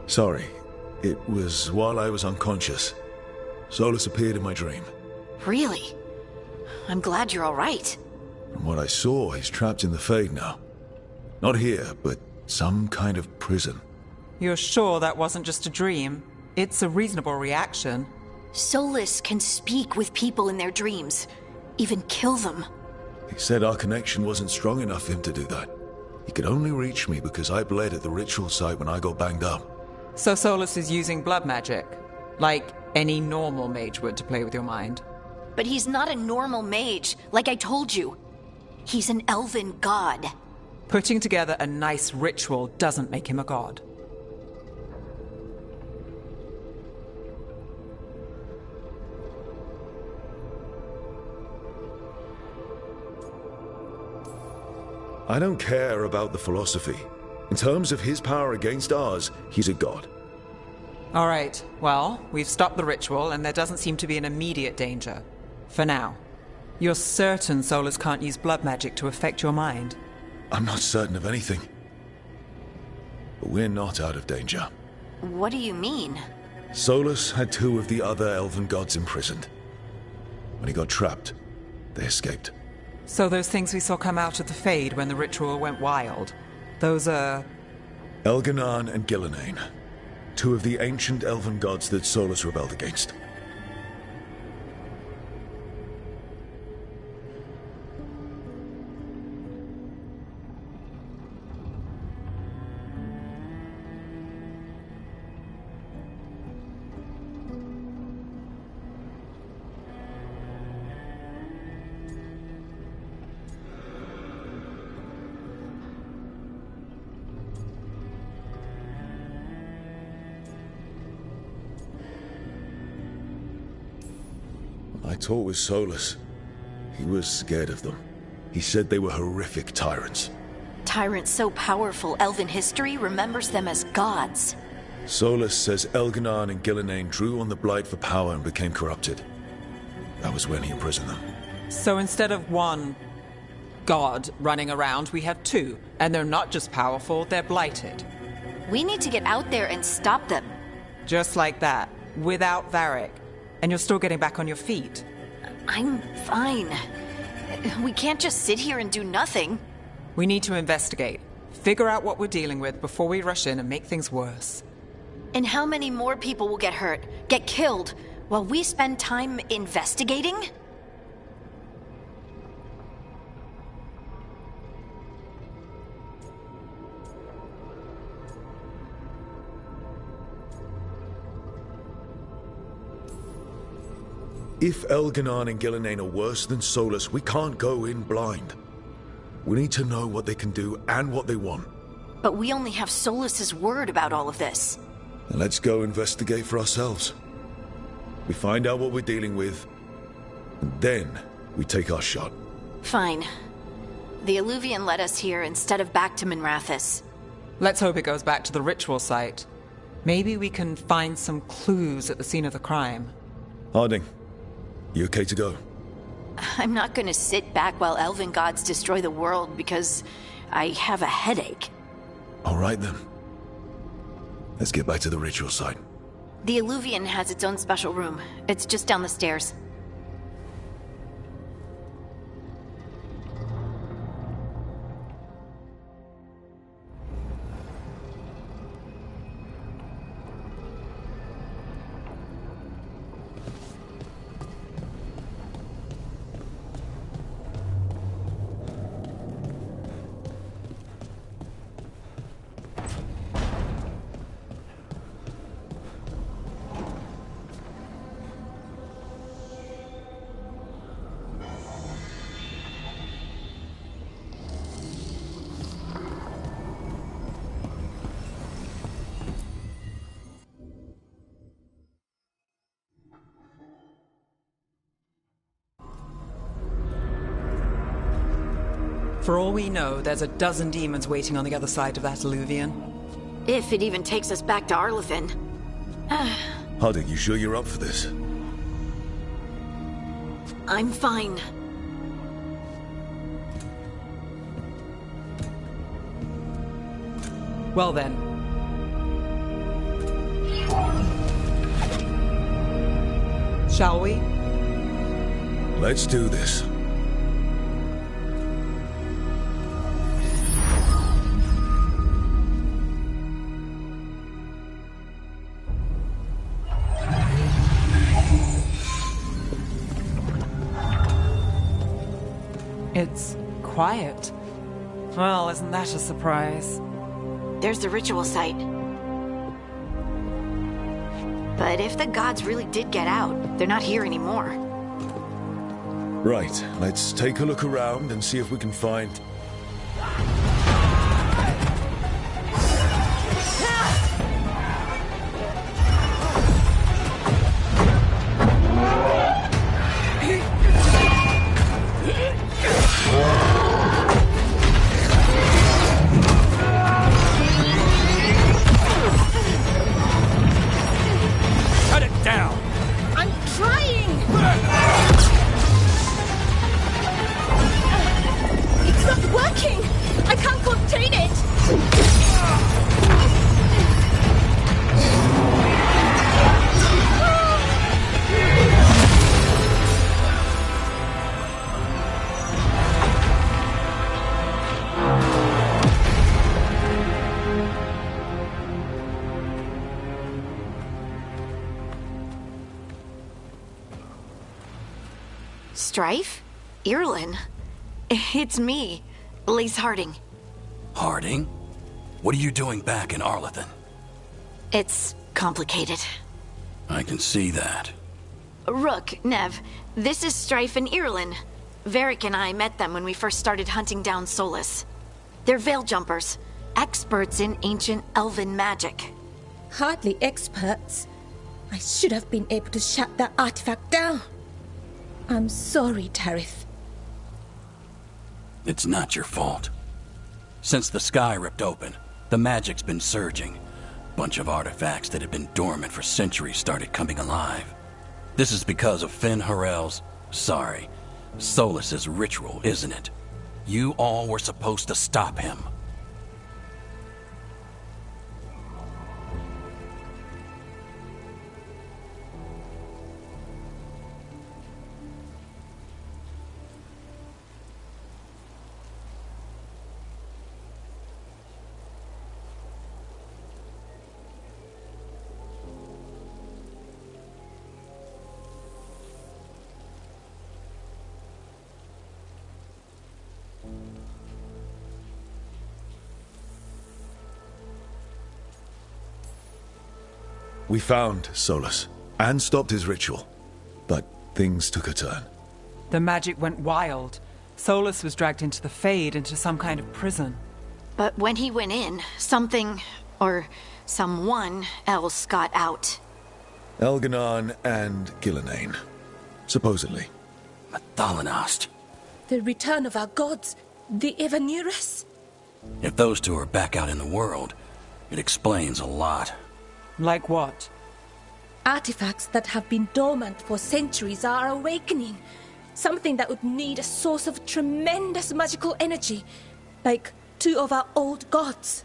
Sorry. It was while I was unconscious. Solus appeared in my dream. Really? I'm glad you're all right. From what I saw, he's trapped in the Fade now. Not here, but some kind of prison. You're sure that wasn't just a dream? It's a reasonable reaction. Solus can speak with people in their dreams. Even kill them. He said our connection wasn't strong enough for him to do that. He could only reach me because I bled at the ritual site when I got banged up. So Solus is using blood magic? Like any normal mage would to play with your mind? But he's not a normal mage, like I told you. He's an elven god. Putting together a nice ritual doesn't make him a god. I don't care about the philosophy. In terms of his power against ours, he's a god. All right, well, we've stopped the ritual and there doesn't seem to be an immediate danger. For now. You're certain Solus can't use blood magic to affect your mind? I'm not certain of anything. But we're not out of danger. What do you mean? Solus had 2 of the other elven gods imprisoned. When he got trapped, they escaped. So those things we saw come out of the Fade when the ritual went wild, those are... Elganan and Gillenane. 2 of the ancient elven gods that Solus rebelled against. I talked with Solus. He was scared of them. He said they were horrific tyrants. Tyrants so powerful, elven history remembers them as gods. Solus says Elganon and Gillenane drew on the Blight for power and became corrupted. That was when he imprisoned them. So instead of one god running around, we have two. And they're not just powerful, they're blighted. We need to get out there and stop them. Just like that, without Varric. And you're still getting back on your feet. I'm fine. We can't just sit here and do nothing. We need to investigate. Figure out what we're dealing with before we rush in and make things worse. And how many more people will get hurt, get killed, while we spend time investigating? If Elganon and Gillenane are worse than Solus, we can't go in blind. We need to know what they can do and what they want. But we only have Solus's word about all of this. And let's go investigate for ourselves. We find out what we're dealing with, and then we take our shot. Fine. The Illuvian led us here instead of back to Minrathous. Let's hope it goes back to the ritual site. Maybe we can find some clues at the scene of the crime. Harding, you okay to go? I'm not gonna sit back while elven gods destroy the world because I have a headache. All right then. Let's get back to the ritual site. The Illuvian has its own special room. It's just down the stairs. For all we know, there's a dozen demons waiting on the other side of that Illuvian. If it even takes us back to Arlathan. Harding, you sure you're up for this? I'm fine. Well then. Shall we? Let's do this. It's quiet. Well, isn't that a surprise? There's the ritual site. But if the gods really did get out, they're not here anymore. Right, let's take a look around and see if we can find... Strife? Irlin? It's me, Lace Harding. Harding? What are you doing back in Arlathan? It's complicated. I can see that. Rook, Nev, this is Strife and Irlin. Varric and I met them when we first started hunting down Solus. They're veil jumpers, experts in ancient elven magic. Hardly experts. I should have been able to shut that artifact down. I'm sorry, Tarith. It's not your fault. Since the sky ripped open, the magic's been surging. Bunch of artifacts that had been dormant for centuries started coming alive. This is because of Finn Harel's, Solus's ritual, isn't it? You all were supposed to stop him. We found Solus, and stopped his ritual. But things took a turn. The magic went wild. Solus was dragged into the Fade, into some kind of prison. But when he went in, something, or someone else got out. Elganon and Gillenane. Supposedly. Mathalanost. The return of our gods, the Evanurus? If those two are back out in the world, it explains a lot. Like what? Artifacts that have been dormant for centuries are awakening. Something that would need a source of tremendous magical energy, like two of our old gods.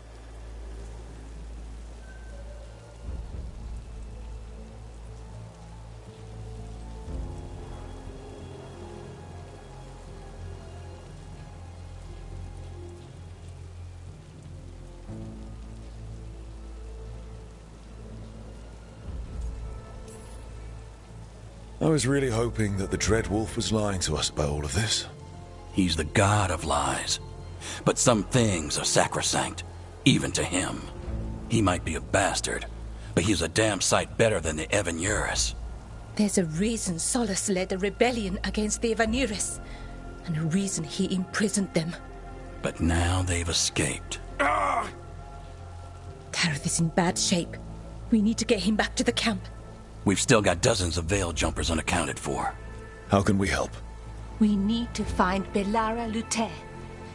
I was really hoping that the Dread Wolf was lying to us about all of this. He's the god of lies. But some things are sacrosanct, even to him. He might be a bastard, but he's a damn sight better than the Evanurus. There's a reason Solus led a rebellion against the Evanurus, and a reason he imprisoned them. But now they've escaped. Tarith is in bad shape. We need to get him back to the camp. We've still got dozens of Veil Jumpers unaccounted for. How can we help? We need to find Belara Lute.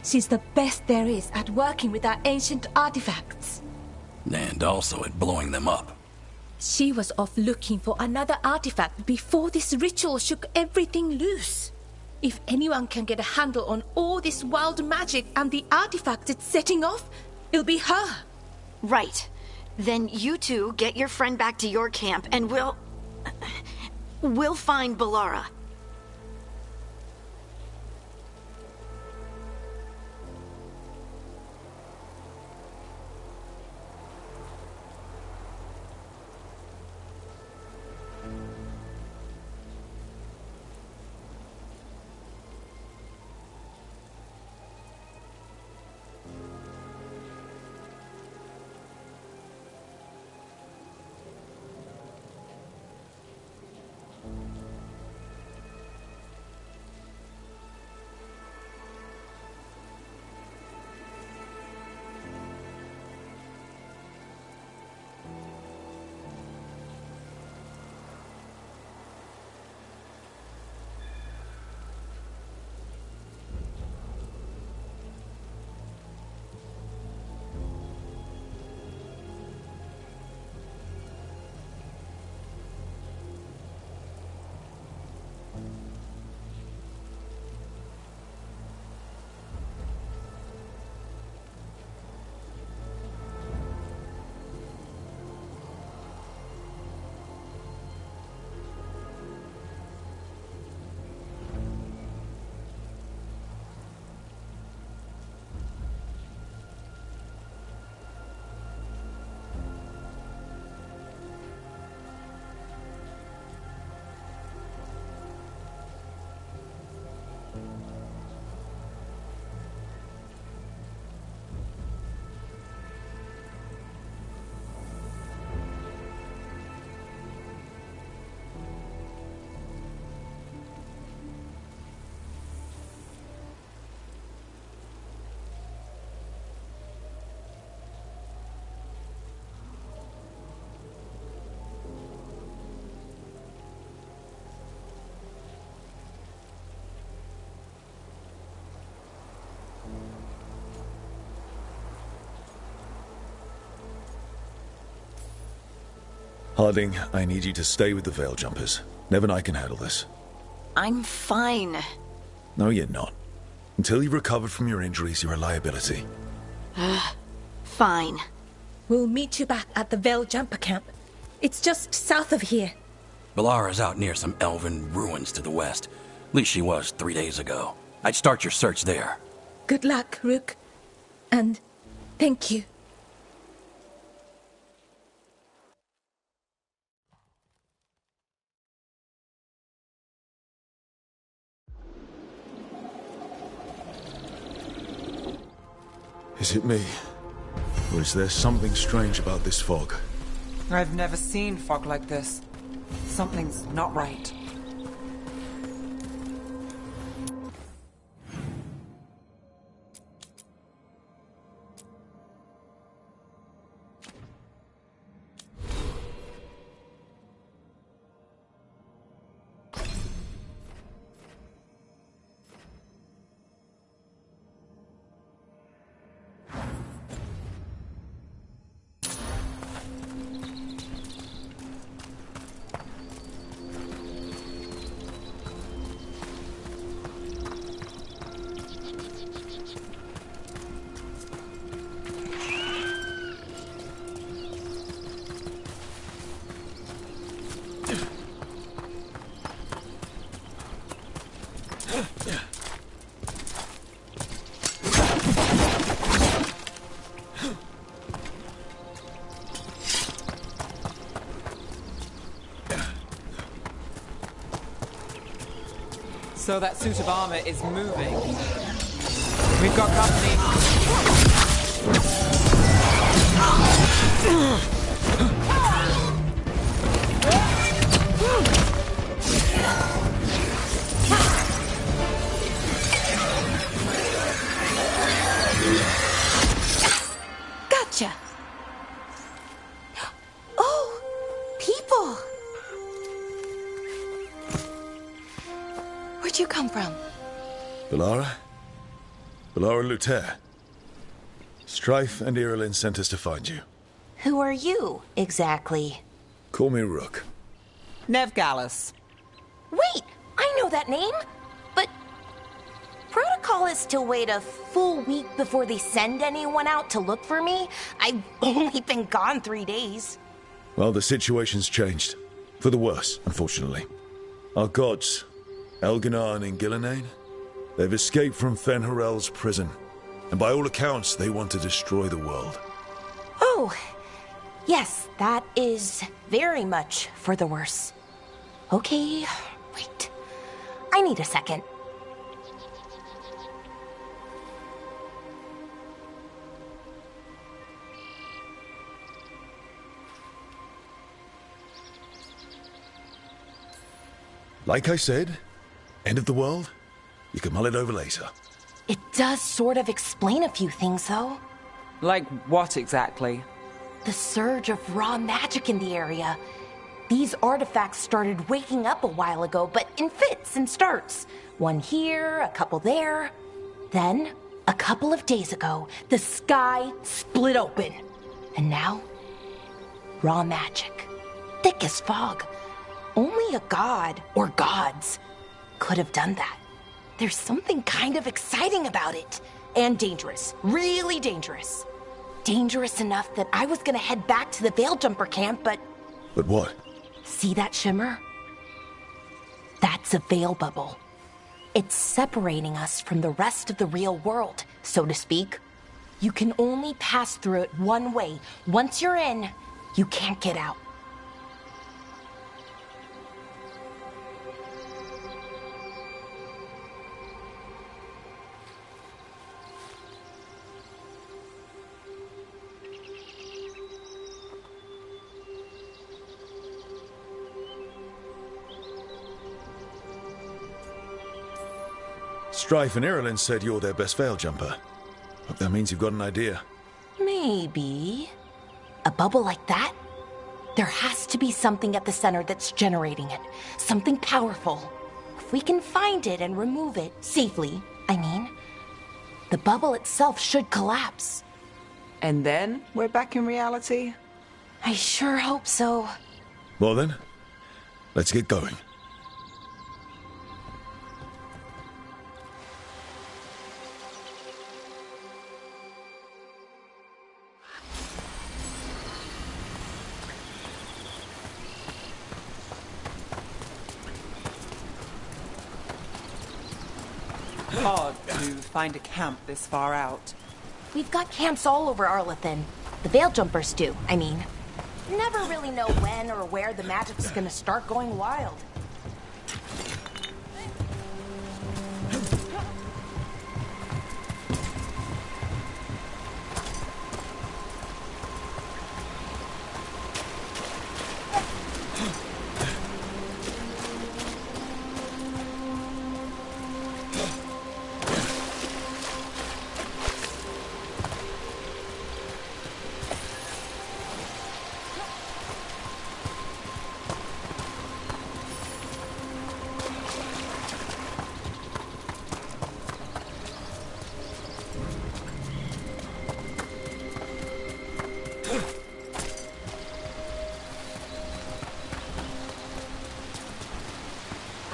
She's the best there is at working with our ancient artifacts. And also at blowing them up. She was off looking for another artifact before this ritual shook everything loose. If anyone can get a handle on all this wild magic and the artifacts it's setting off, it'll be her. Right. Then you two get your friend back to your camp and we'll find Belara. Harding, I need you to stay with the Veil Jumpers. Nev and I can handle this. I'm fine. No, you're not. Until you've recovered from your injuries, you're a liability. Fine. We'll meet you back at the Veil Jumper Camp. It's just south of here. Balara's out near some elven ruins to the west. At least she was 3 days ago. I'd start your search there. Good luck, Rook. And thank you. Is it me? Or is there something strange about this fog? I've never seen fog like this. Something's not right. So that suit of armor is moving. We've got company. Gotcha. Oh, people. Where'd you come from? Balara? Balara Luther. Strife and Irulan sent us to find you. Who are you, exactly? Call me Rook. Nev Gallus. Wait, I know that name. But protocol is to wait a full week before they send anyone out to look for me. I've only been gone 3 days. Well, the situation's changed. For the worse, unfortunately. Our gods, Elginar and Ingilinain, they've escaped from Fen'Harel's prison. And by all accounts, they want to destroy the world. Oh, yes, that is very much for the worse. Okay, wait. I need a second. Like I said, end of the world? You can mull it over later. It does sort of explain a few things, though. Like what exactly? The surge of raw magic in the area. These artifacts started waking up a while ago, but in fits and starts. One here, a couple there. Then, a couple of days ago, the sky split open. And now, raw magic. Thick as fog. Only a god, or gods, could have done that. There's something kind of exciting about it. And dangerous. Really dangerous. Dangerous enough that I was gonna head back to the Veil Jumper camp, but... But what? See that shimmer? That's a veil bubble. It's separating us from the rest of the real world, so to speak. You can only pass through it one way. Once you're in, you can't get out. Strife and Irulan said you're their best Veil Jumper. Hope that means you've got an idea. Maybe. A bubble like that? There has to be something at the center that's generating it. Something powerful. If we can find it and remove it, safely, I mean, the bubble itself should collapse. And then we're back in reality? I sure hope so. Well then, let's get going. Odd to find a camp this far out. We've got camps all over Arlethan. The Veil Jumpers do, I mean. Never really know when or where the magic's gonna start going wild.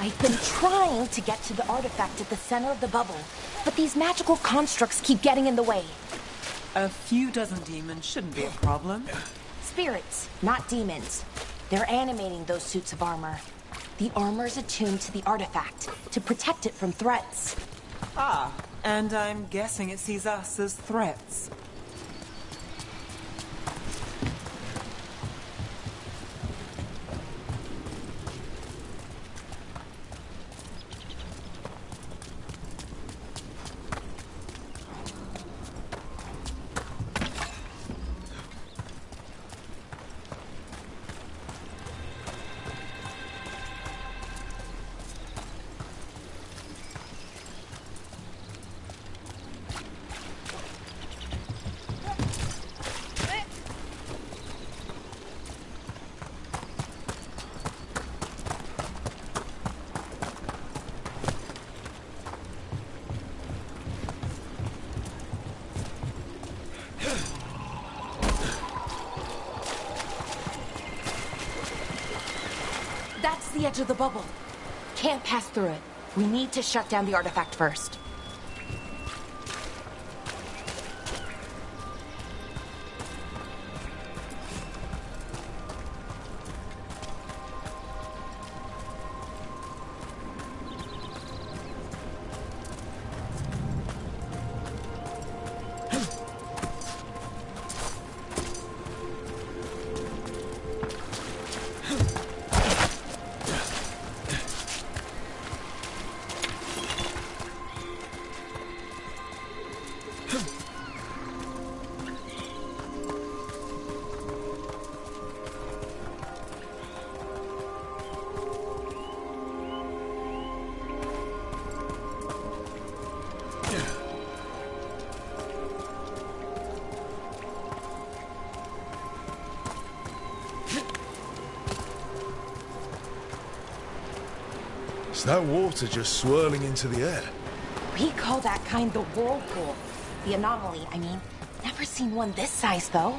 I've been trying to get to the artifact at the center of the bubble, but these magical constructs keep getting in the way. A few dozen demons shouldn't be a problem. Spirits, not demons. They're animating those suits of armor. The armor's attuned to the artifact to protect it from threats. Ah, and I'm guessing it sees us as threats. That's the edge of the bubble. Can't pass through it. We need to shut down the artifact first. Is that water just swirling into the air? We call that kind the whirlpool. The anomaly, I mean. Never seen one this size, though.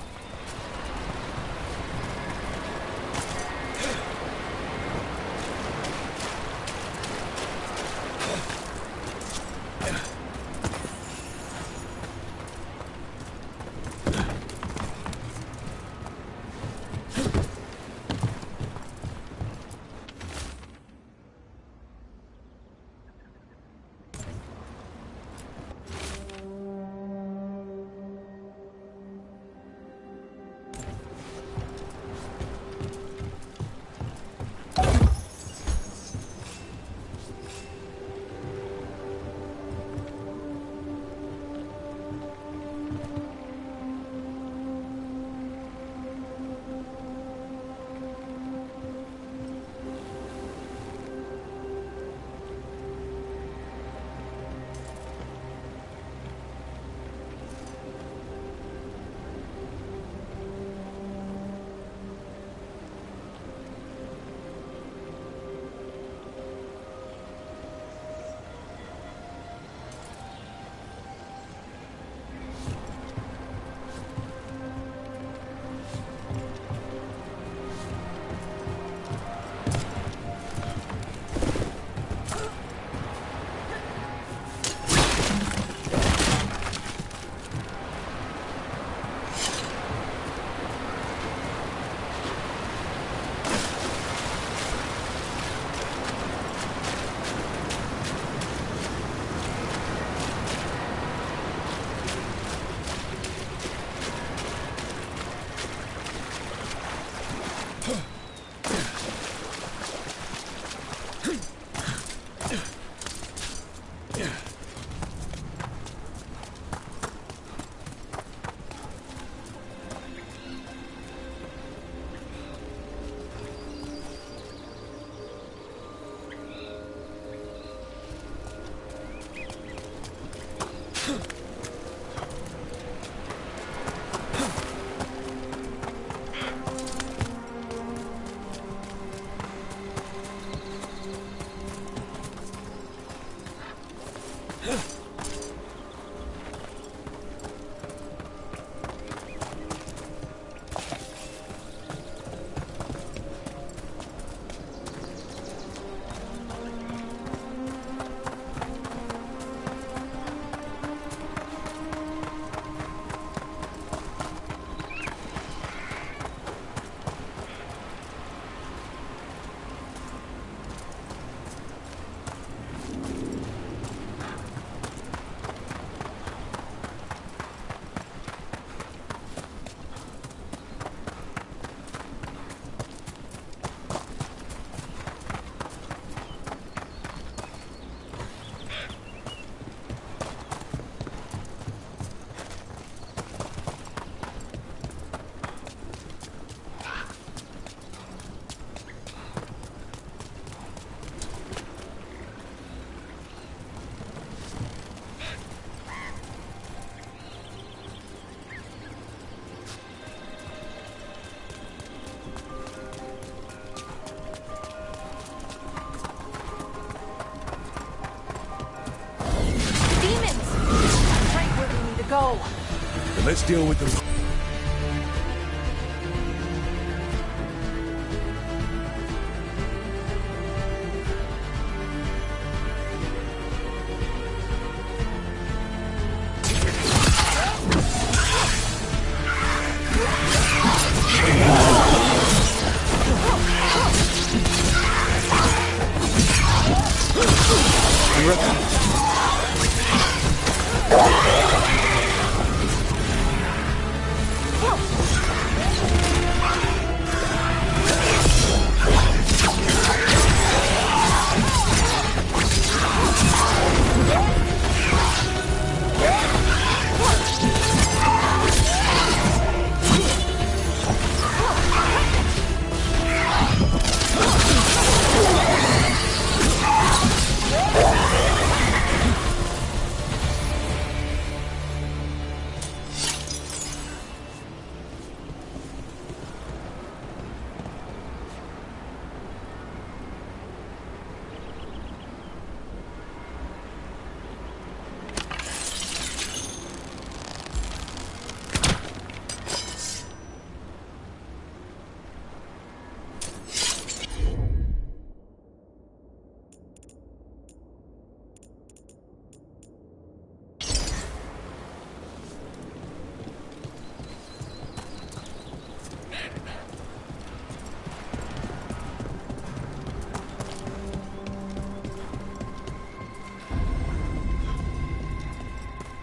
Let's deal with them.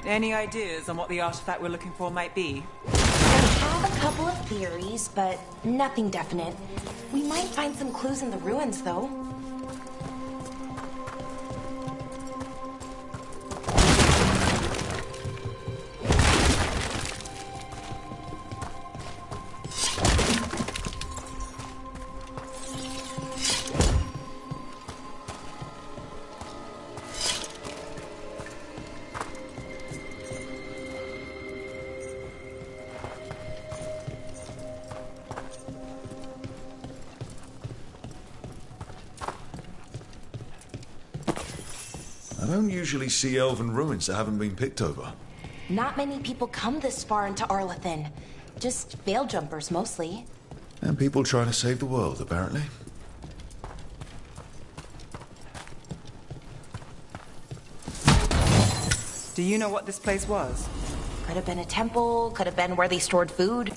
Any ideas on what the artifact we're looking for might be? I have a couple of theories, but nothing definite. We might find some clues in the ruins, though. I don't usually see elven ruins that haven't been picked over. Not many people come this far into Arlathan. Just veil jumpers, mostly. And people trying to save the world, apparently. Do you know what this place was? Could have been a temple, could have been where they stored food.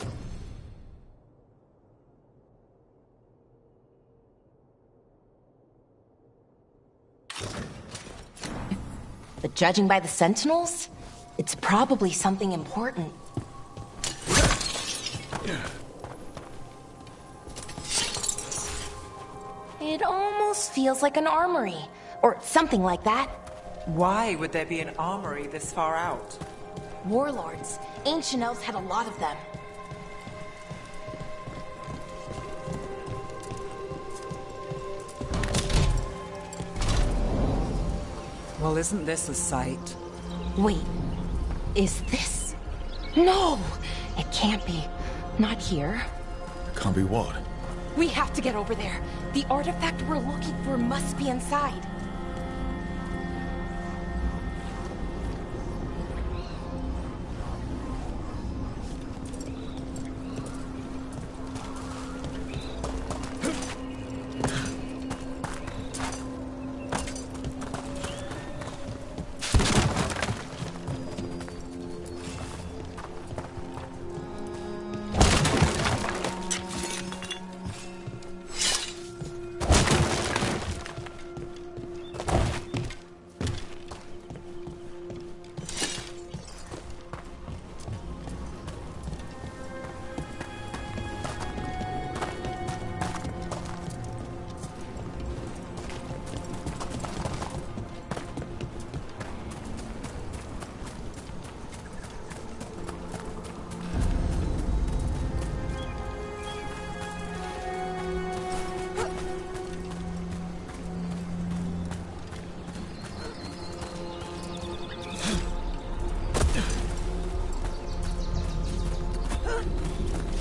But judging by the sentinels, it's probably something important. It almost feels like an armory, or something like that. Why would there be an armory this far out? Warlords. Ancient elves had a lot of them. Well, isn't this a sight? Wait, is this? No! It can't be. Not here. Can't be what? We have to get over there. The artifact we're looking for must be inside.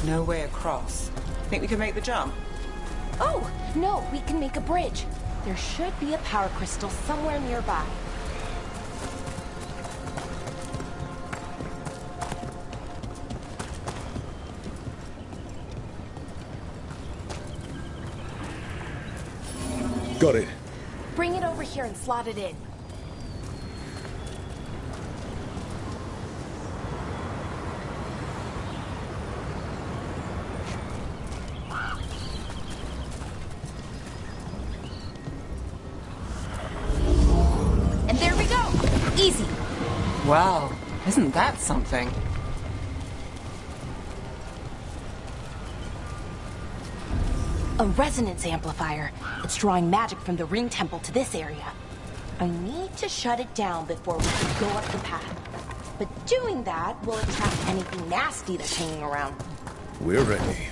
No way across. Think we can make the jump? Oh, no, we can make a bridge. There should be a power crystal somewhere nearby. Got it. Bring it over here and slot it in. And there we go. Easy. Wow, isn't that something? A resonance amplifier. It's drawing magic from the ring temple to this area. I need to shut it down before we can go up the path. But doing that will attract anything nasty that's hanging around. We're ready.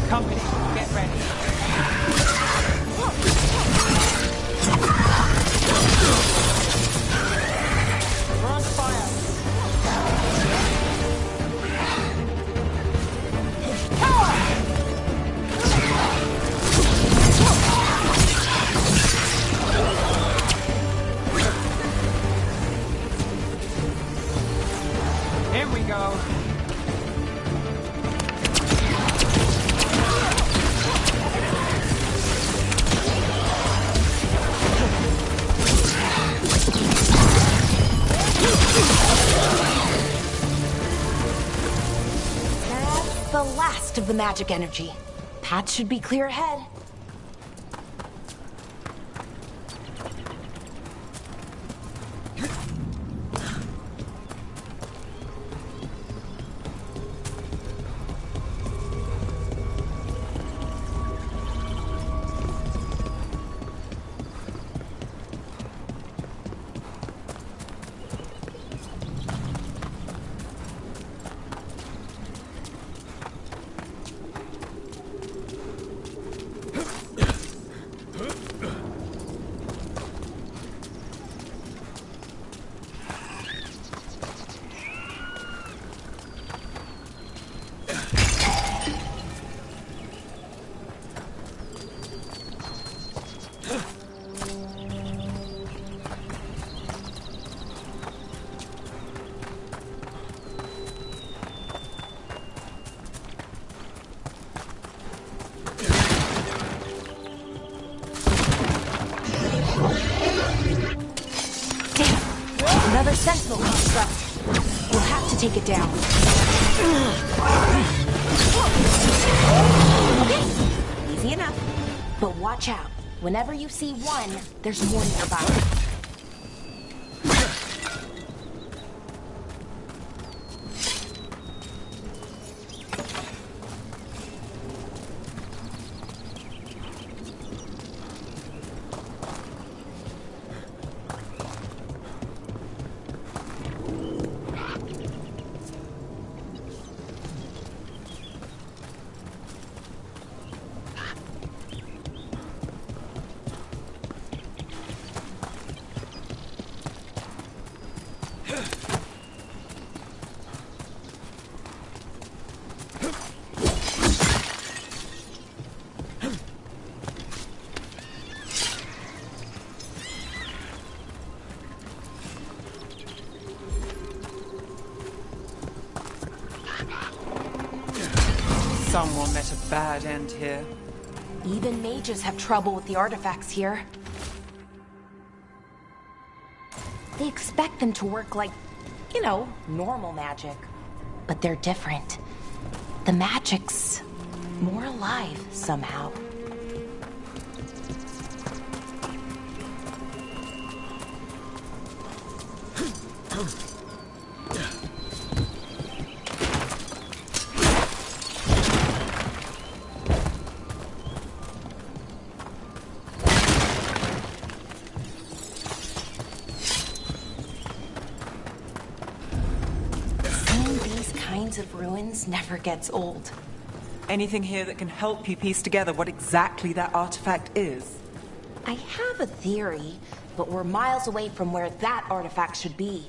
Company, get ready. We're on fire. Here we go. That's the last of the magic energy. Path should be clear ahead. Another sentinel construct. We'll have to take it down. Okay, easy enough. But watch out. Whenever you see one, there's more nearby. Someone met a bad end here. Even mages have trouble with the artifacts here. They expect them to work like, you know, normal magic. But they're different. The magic's more alive somehow. Of ruins never gets old. Anything here that can help you piece together what exactly that artifact is? I have a theory, but we're miles away from where that artifact should be.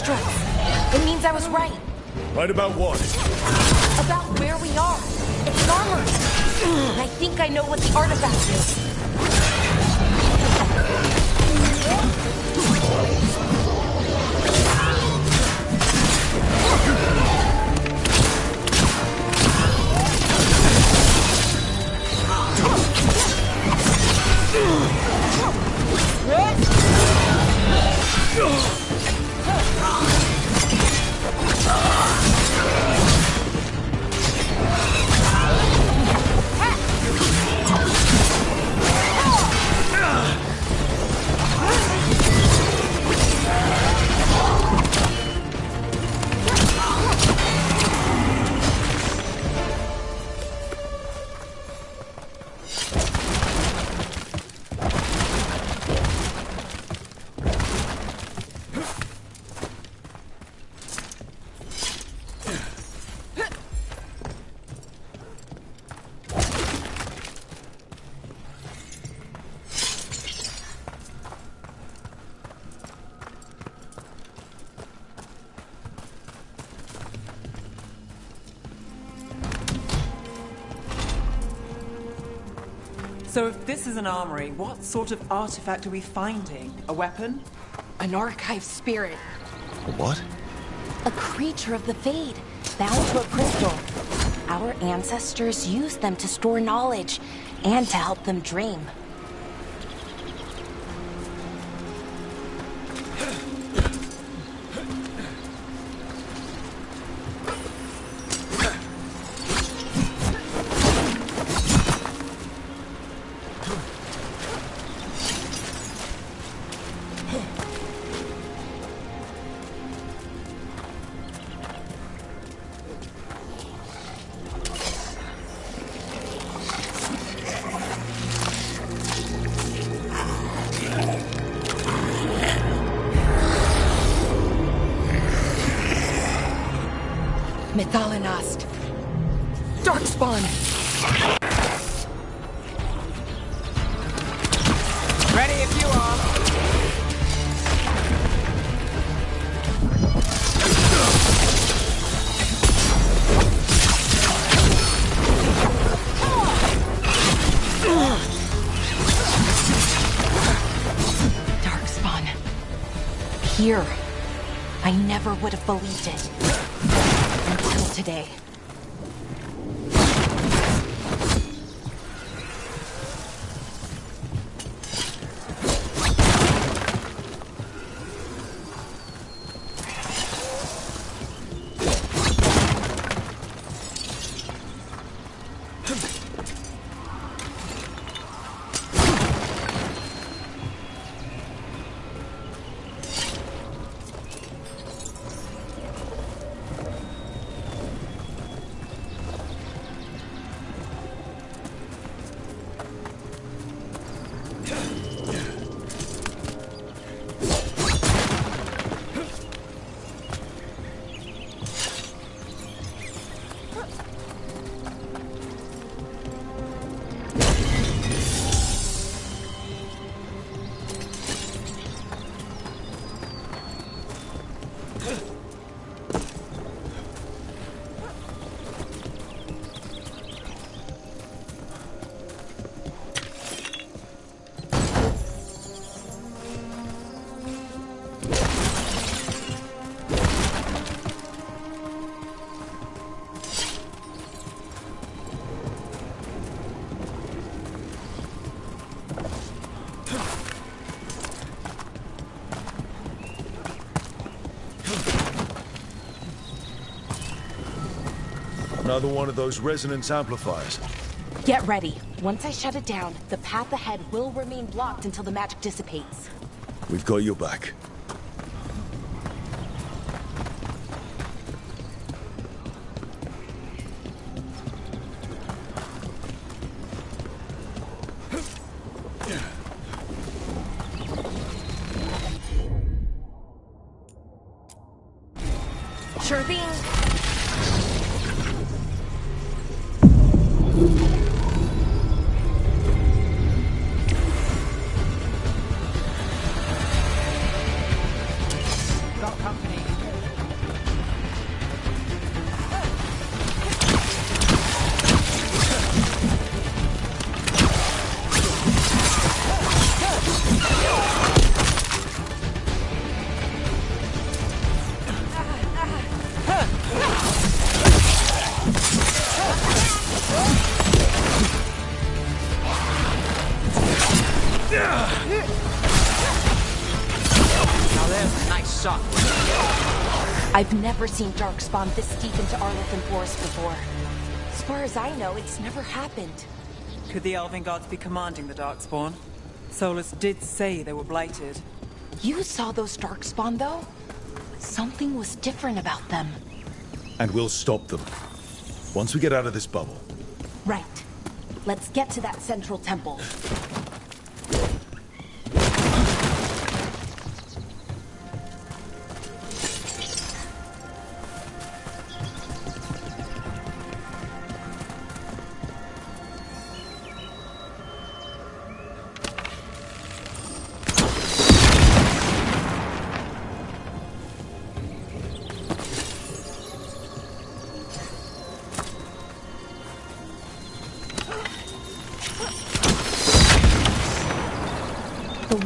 It means I was right. Right about what? About where we are. It's an armory. And I think I know what the artifact is. So if this is an armory, what sort of artifact are we finding? A weapon? An archive spirit. What? A creature of the Fade, bound to a crystal. Our ancestors used them to store knowledge and to help them dream. Methalinast. Darkspawn! Ready if you are. Darkspawn. Here. I never would have believed it. Until today. Another one of those resonance amplifiers. Get ready. Once I shut it down, the path ahead will remain blocked until the magic dissipates. We've got your back. Sure thing. Got company. Now there's a nice shot. I've never seen Darkspawn this deep into Arlethan Forest before. As far as I know, it's never happened. Could the Elven Gods be commanding the Darkspawn? Solus did say they were blighted. You saw those Darkspawn, though? Something was different about them. And we'll stop them. Once we get out of this bubble. Right. Let's get to that central temple.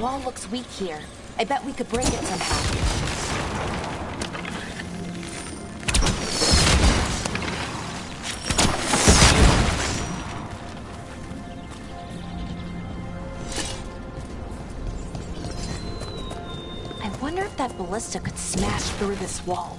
wall looks weak here. I bet we could break it somehow. I wonder if that ballista could smash through this wall.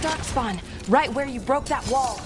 Darkspawn, right where you broke that wall.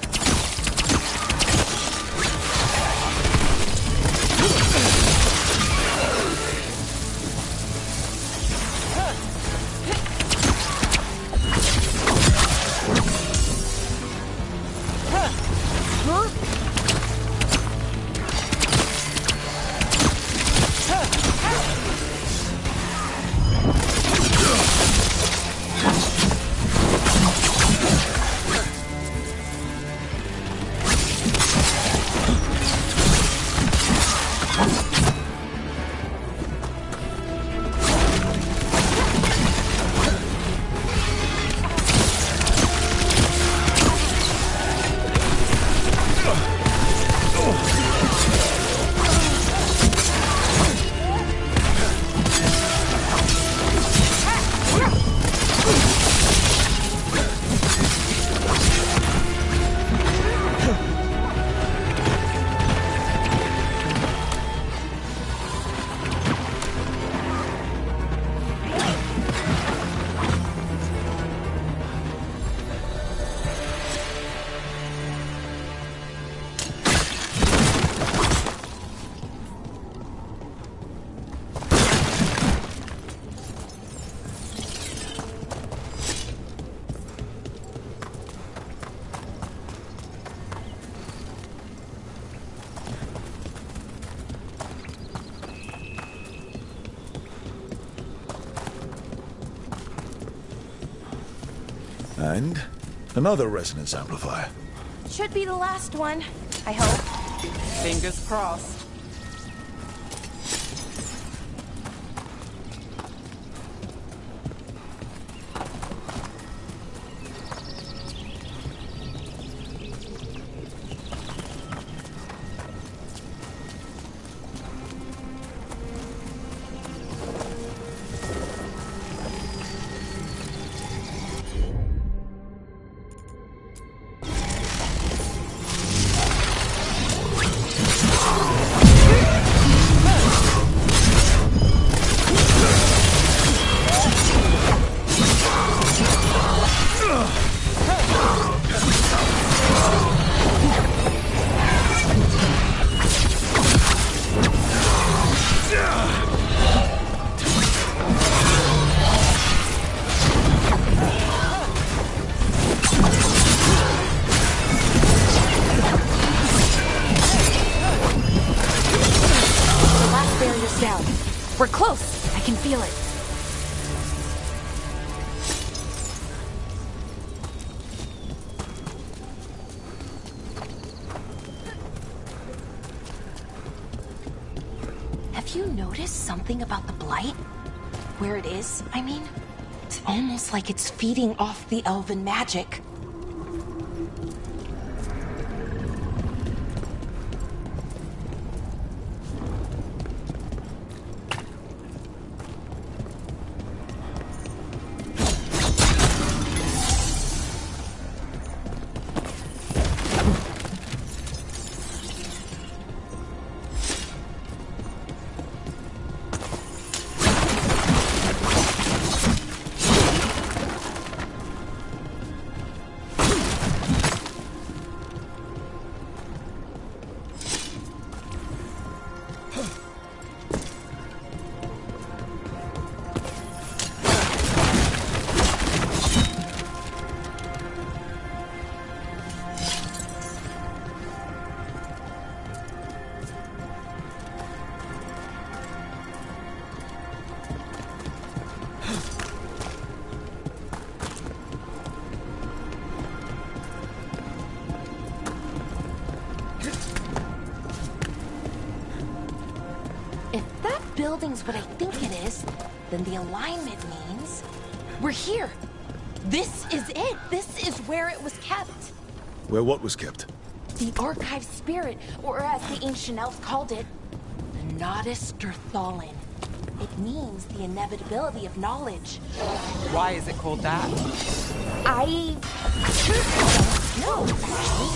And another resonance amplifier. Should be the last one, I hope. Fingers crossed. We're close. I can feel it. Have you noticed something about the blight? Where it is, I mean? It's almost like it's feeding off the elven magic. If that building's what I think it is, then the alignment means we're here. This is it. This is where it was kept. Where what was kept? The archive spirit, or as the ancient elves called it, the Nodus Derthalin. It means the inevitability of knowledge. Why is it called that? I don't know, actually.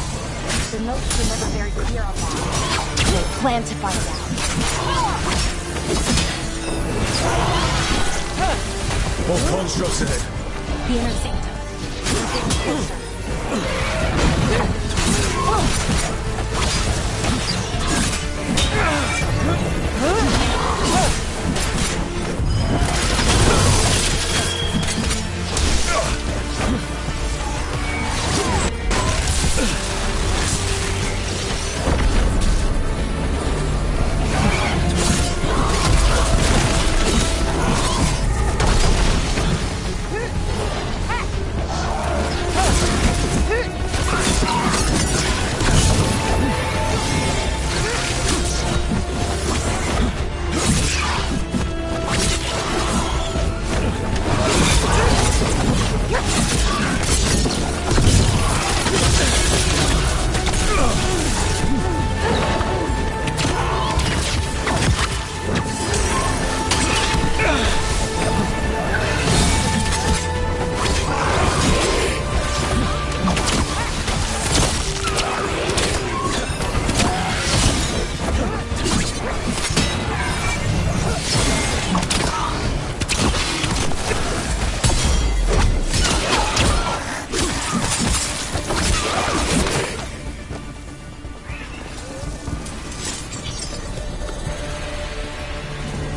The notes were never very clear on that. We'll plan to find out. More constructs ahead. The inner sanctum. We're getting closer.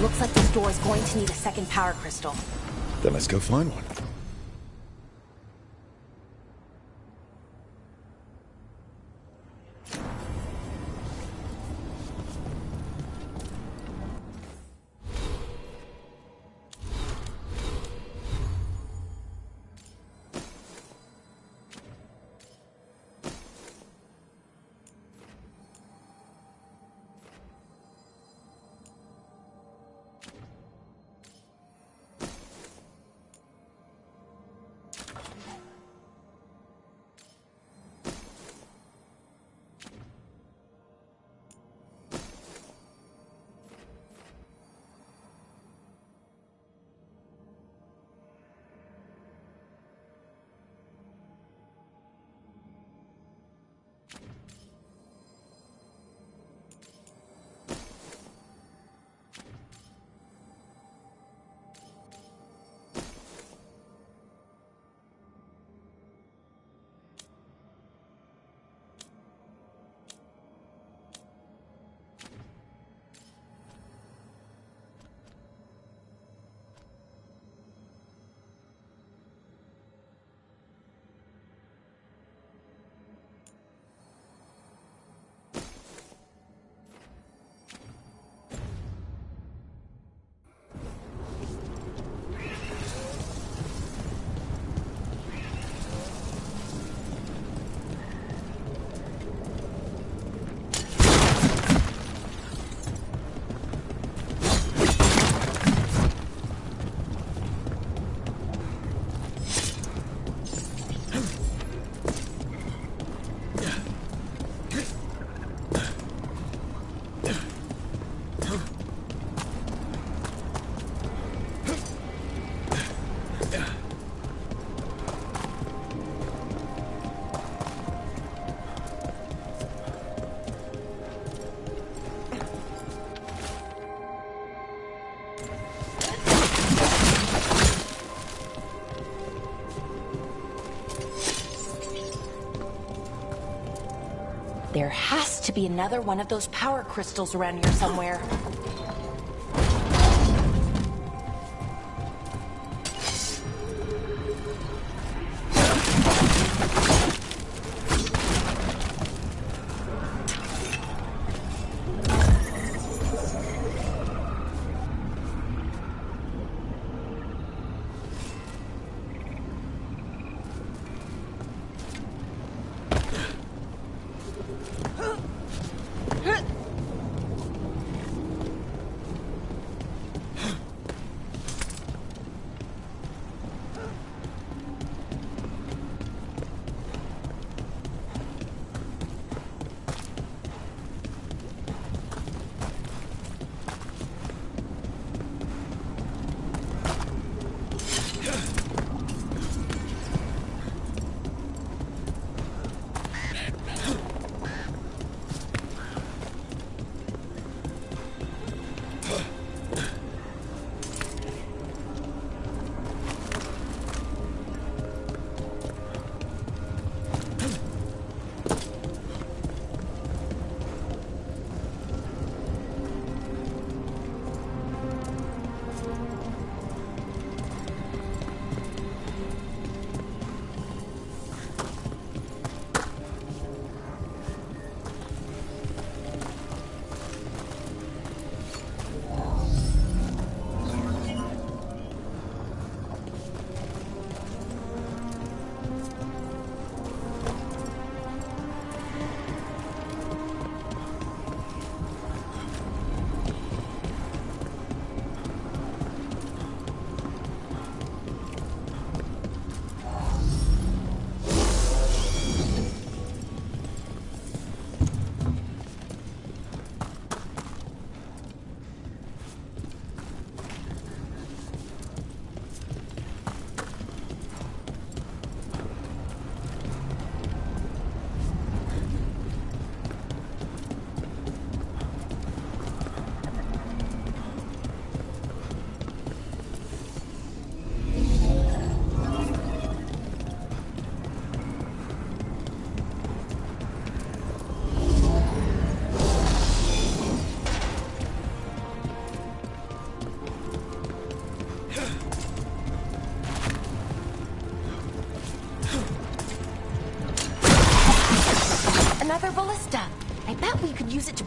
Looks like this door is going to need a second power crystal. Then let's go find one. There has to be another one of those power crystals around here somewhere.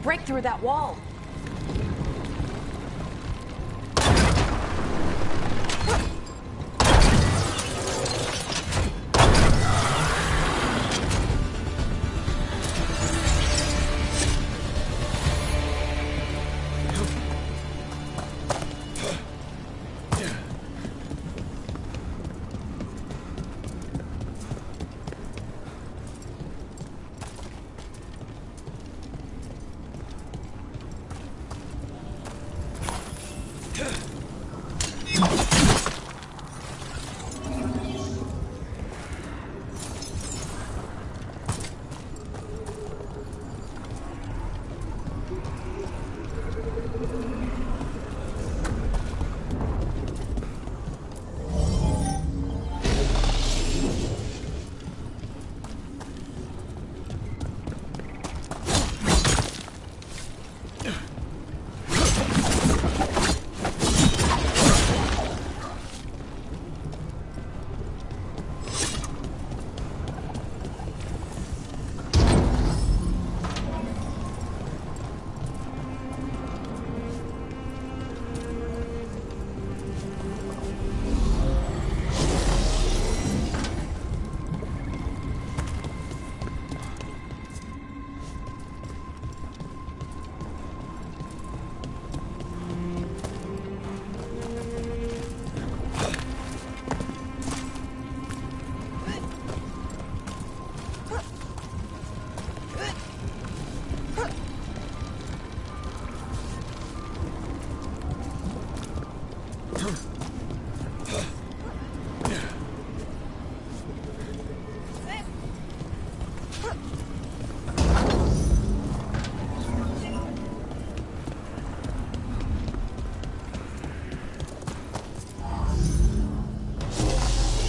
break through that wall.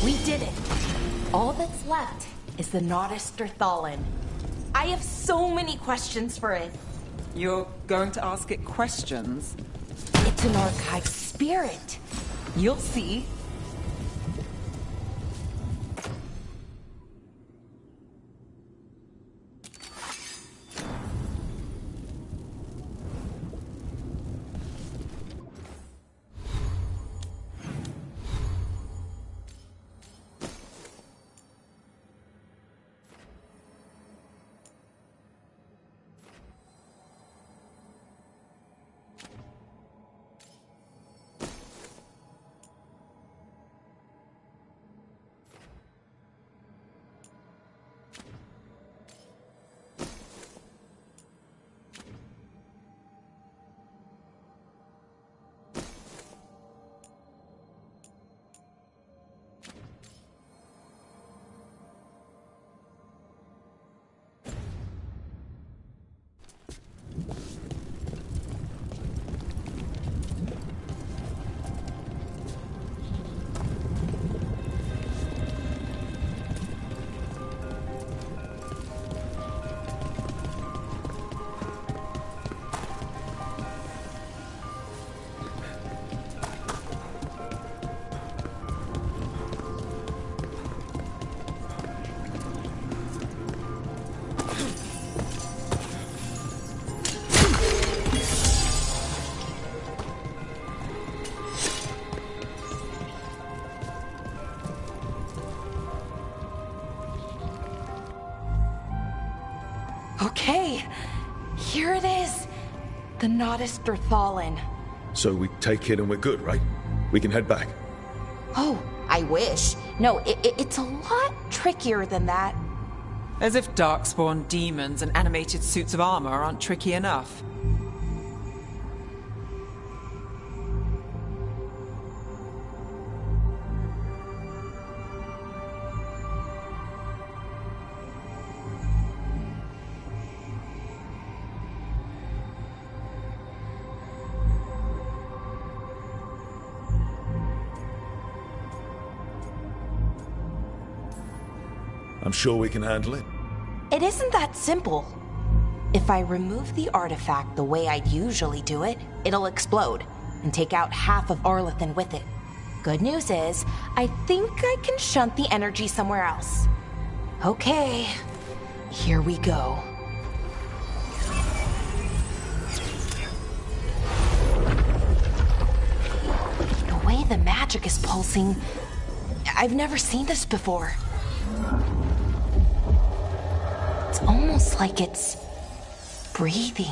We did it. All that's left is the Nodus Thallen. I have so many questions for it. You're going to ask it questions? It's an archive spirit. You'll see. Okay, here it is. The Nodus Thallen. So we take it and we're good, right? We can head back. Oh, I wish. No, it's a lot trickier than that. As if darkspawn demons and animated suits of armor aren't tricky enough. I'm sure we can handle it. It isn't that simple. If I remove the artifact the way I'd usually do it, it'll explode and take out half of Arlethan with it. Good news is, I think I can shunt the energy somewhere else. Okay, here we go. the magic is pulsing. I've never seen this before. It's almost like it's breathing.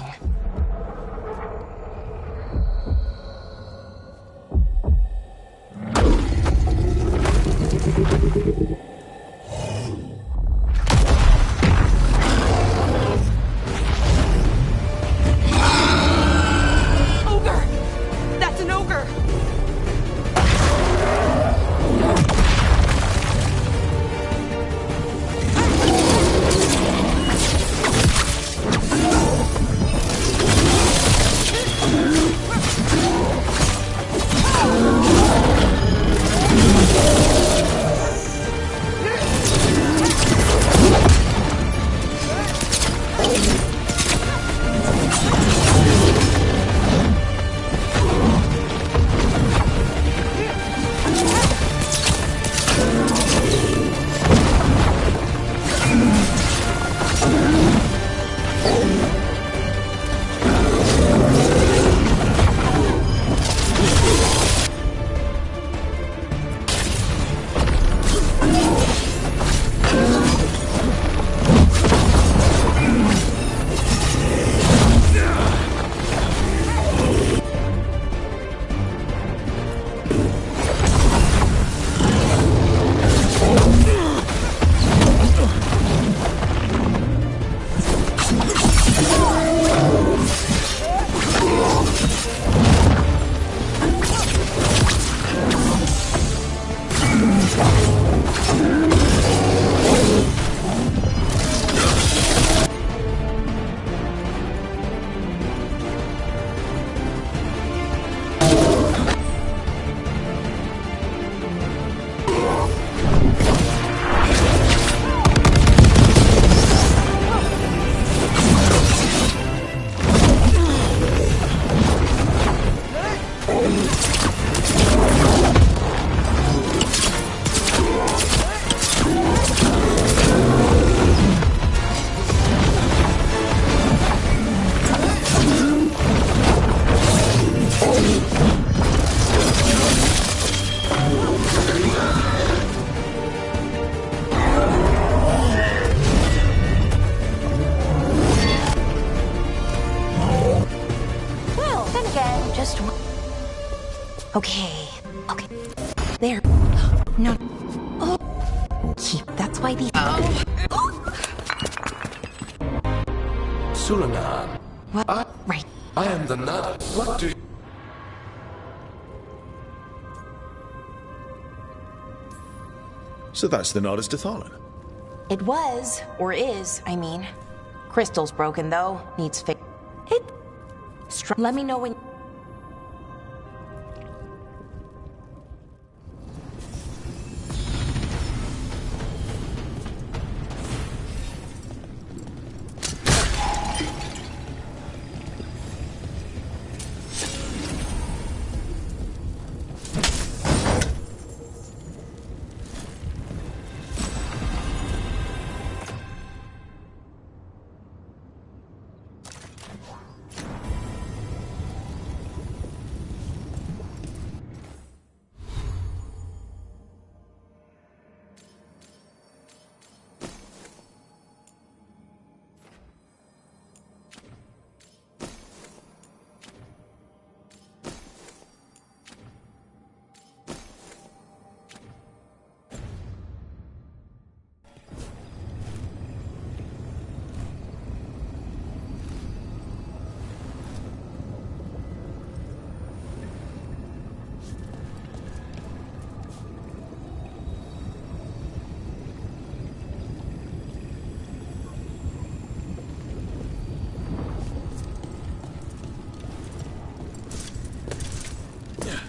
Ogre! That's an ogre! Okay. There. No. Oh. That's why these. Sulanan. What? Right. I am the nut. What do you... So that's the Nardus Dathalan. It was, or is, I mean. Crystal's broken, though. Needs fix. Let me know when... Yeah.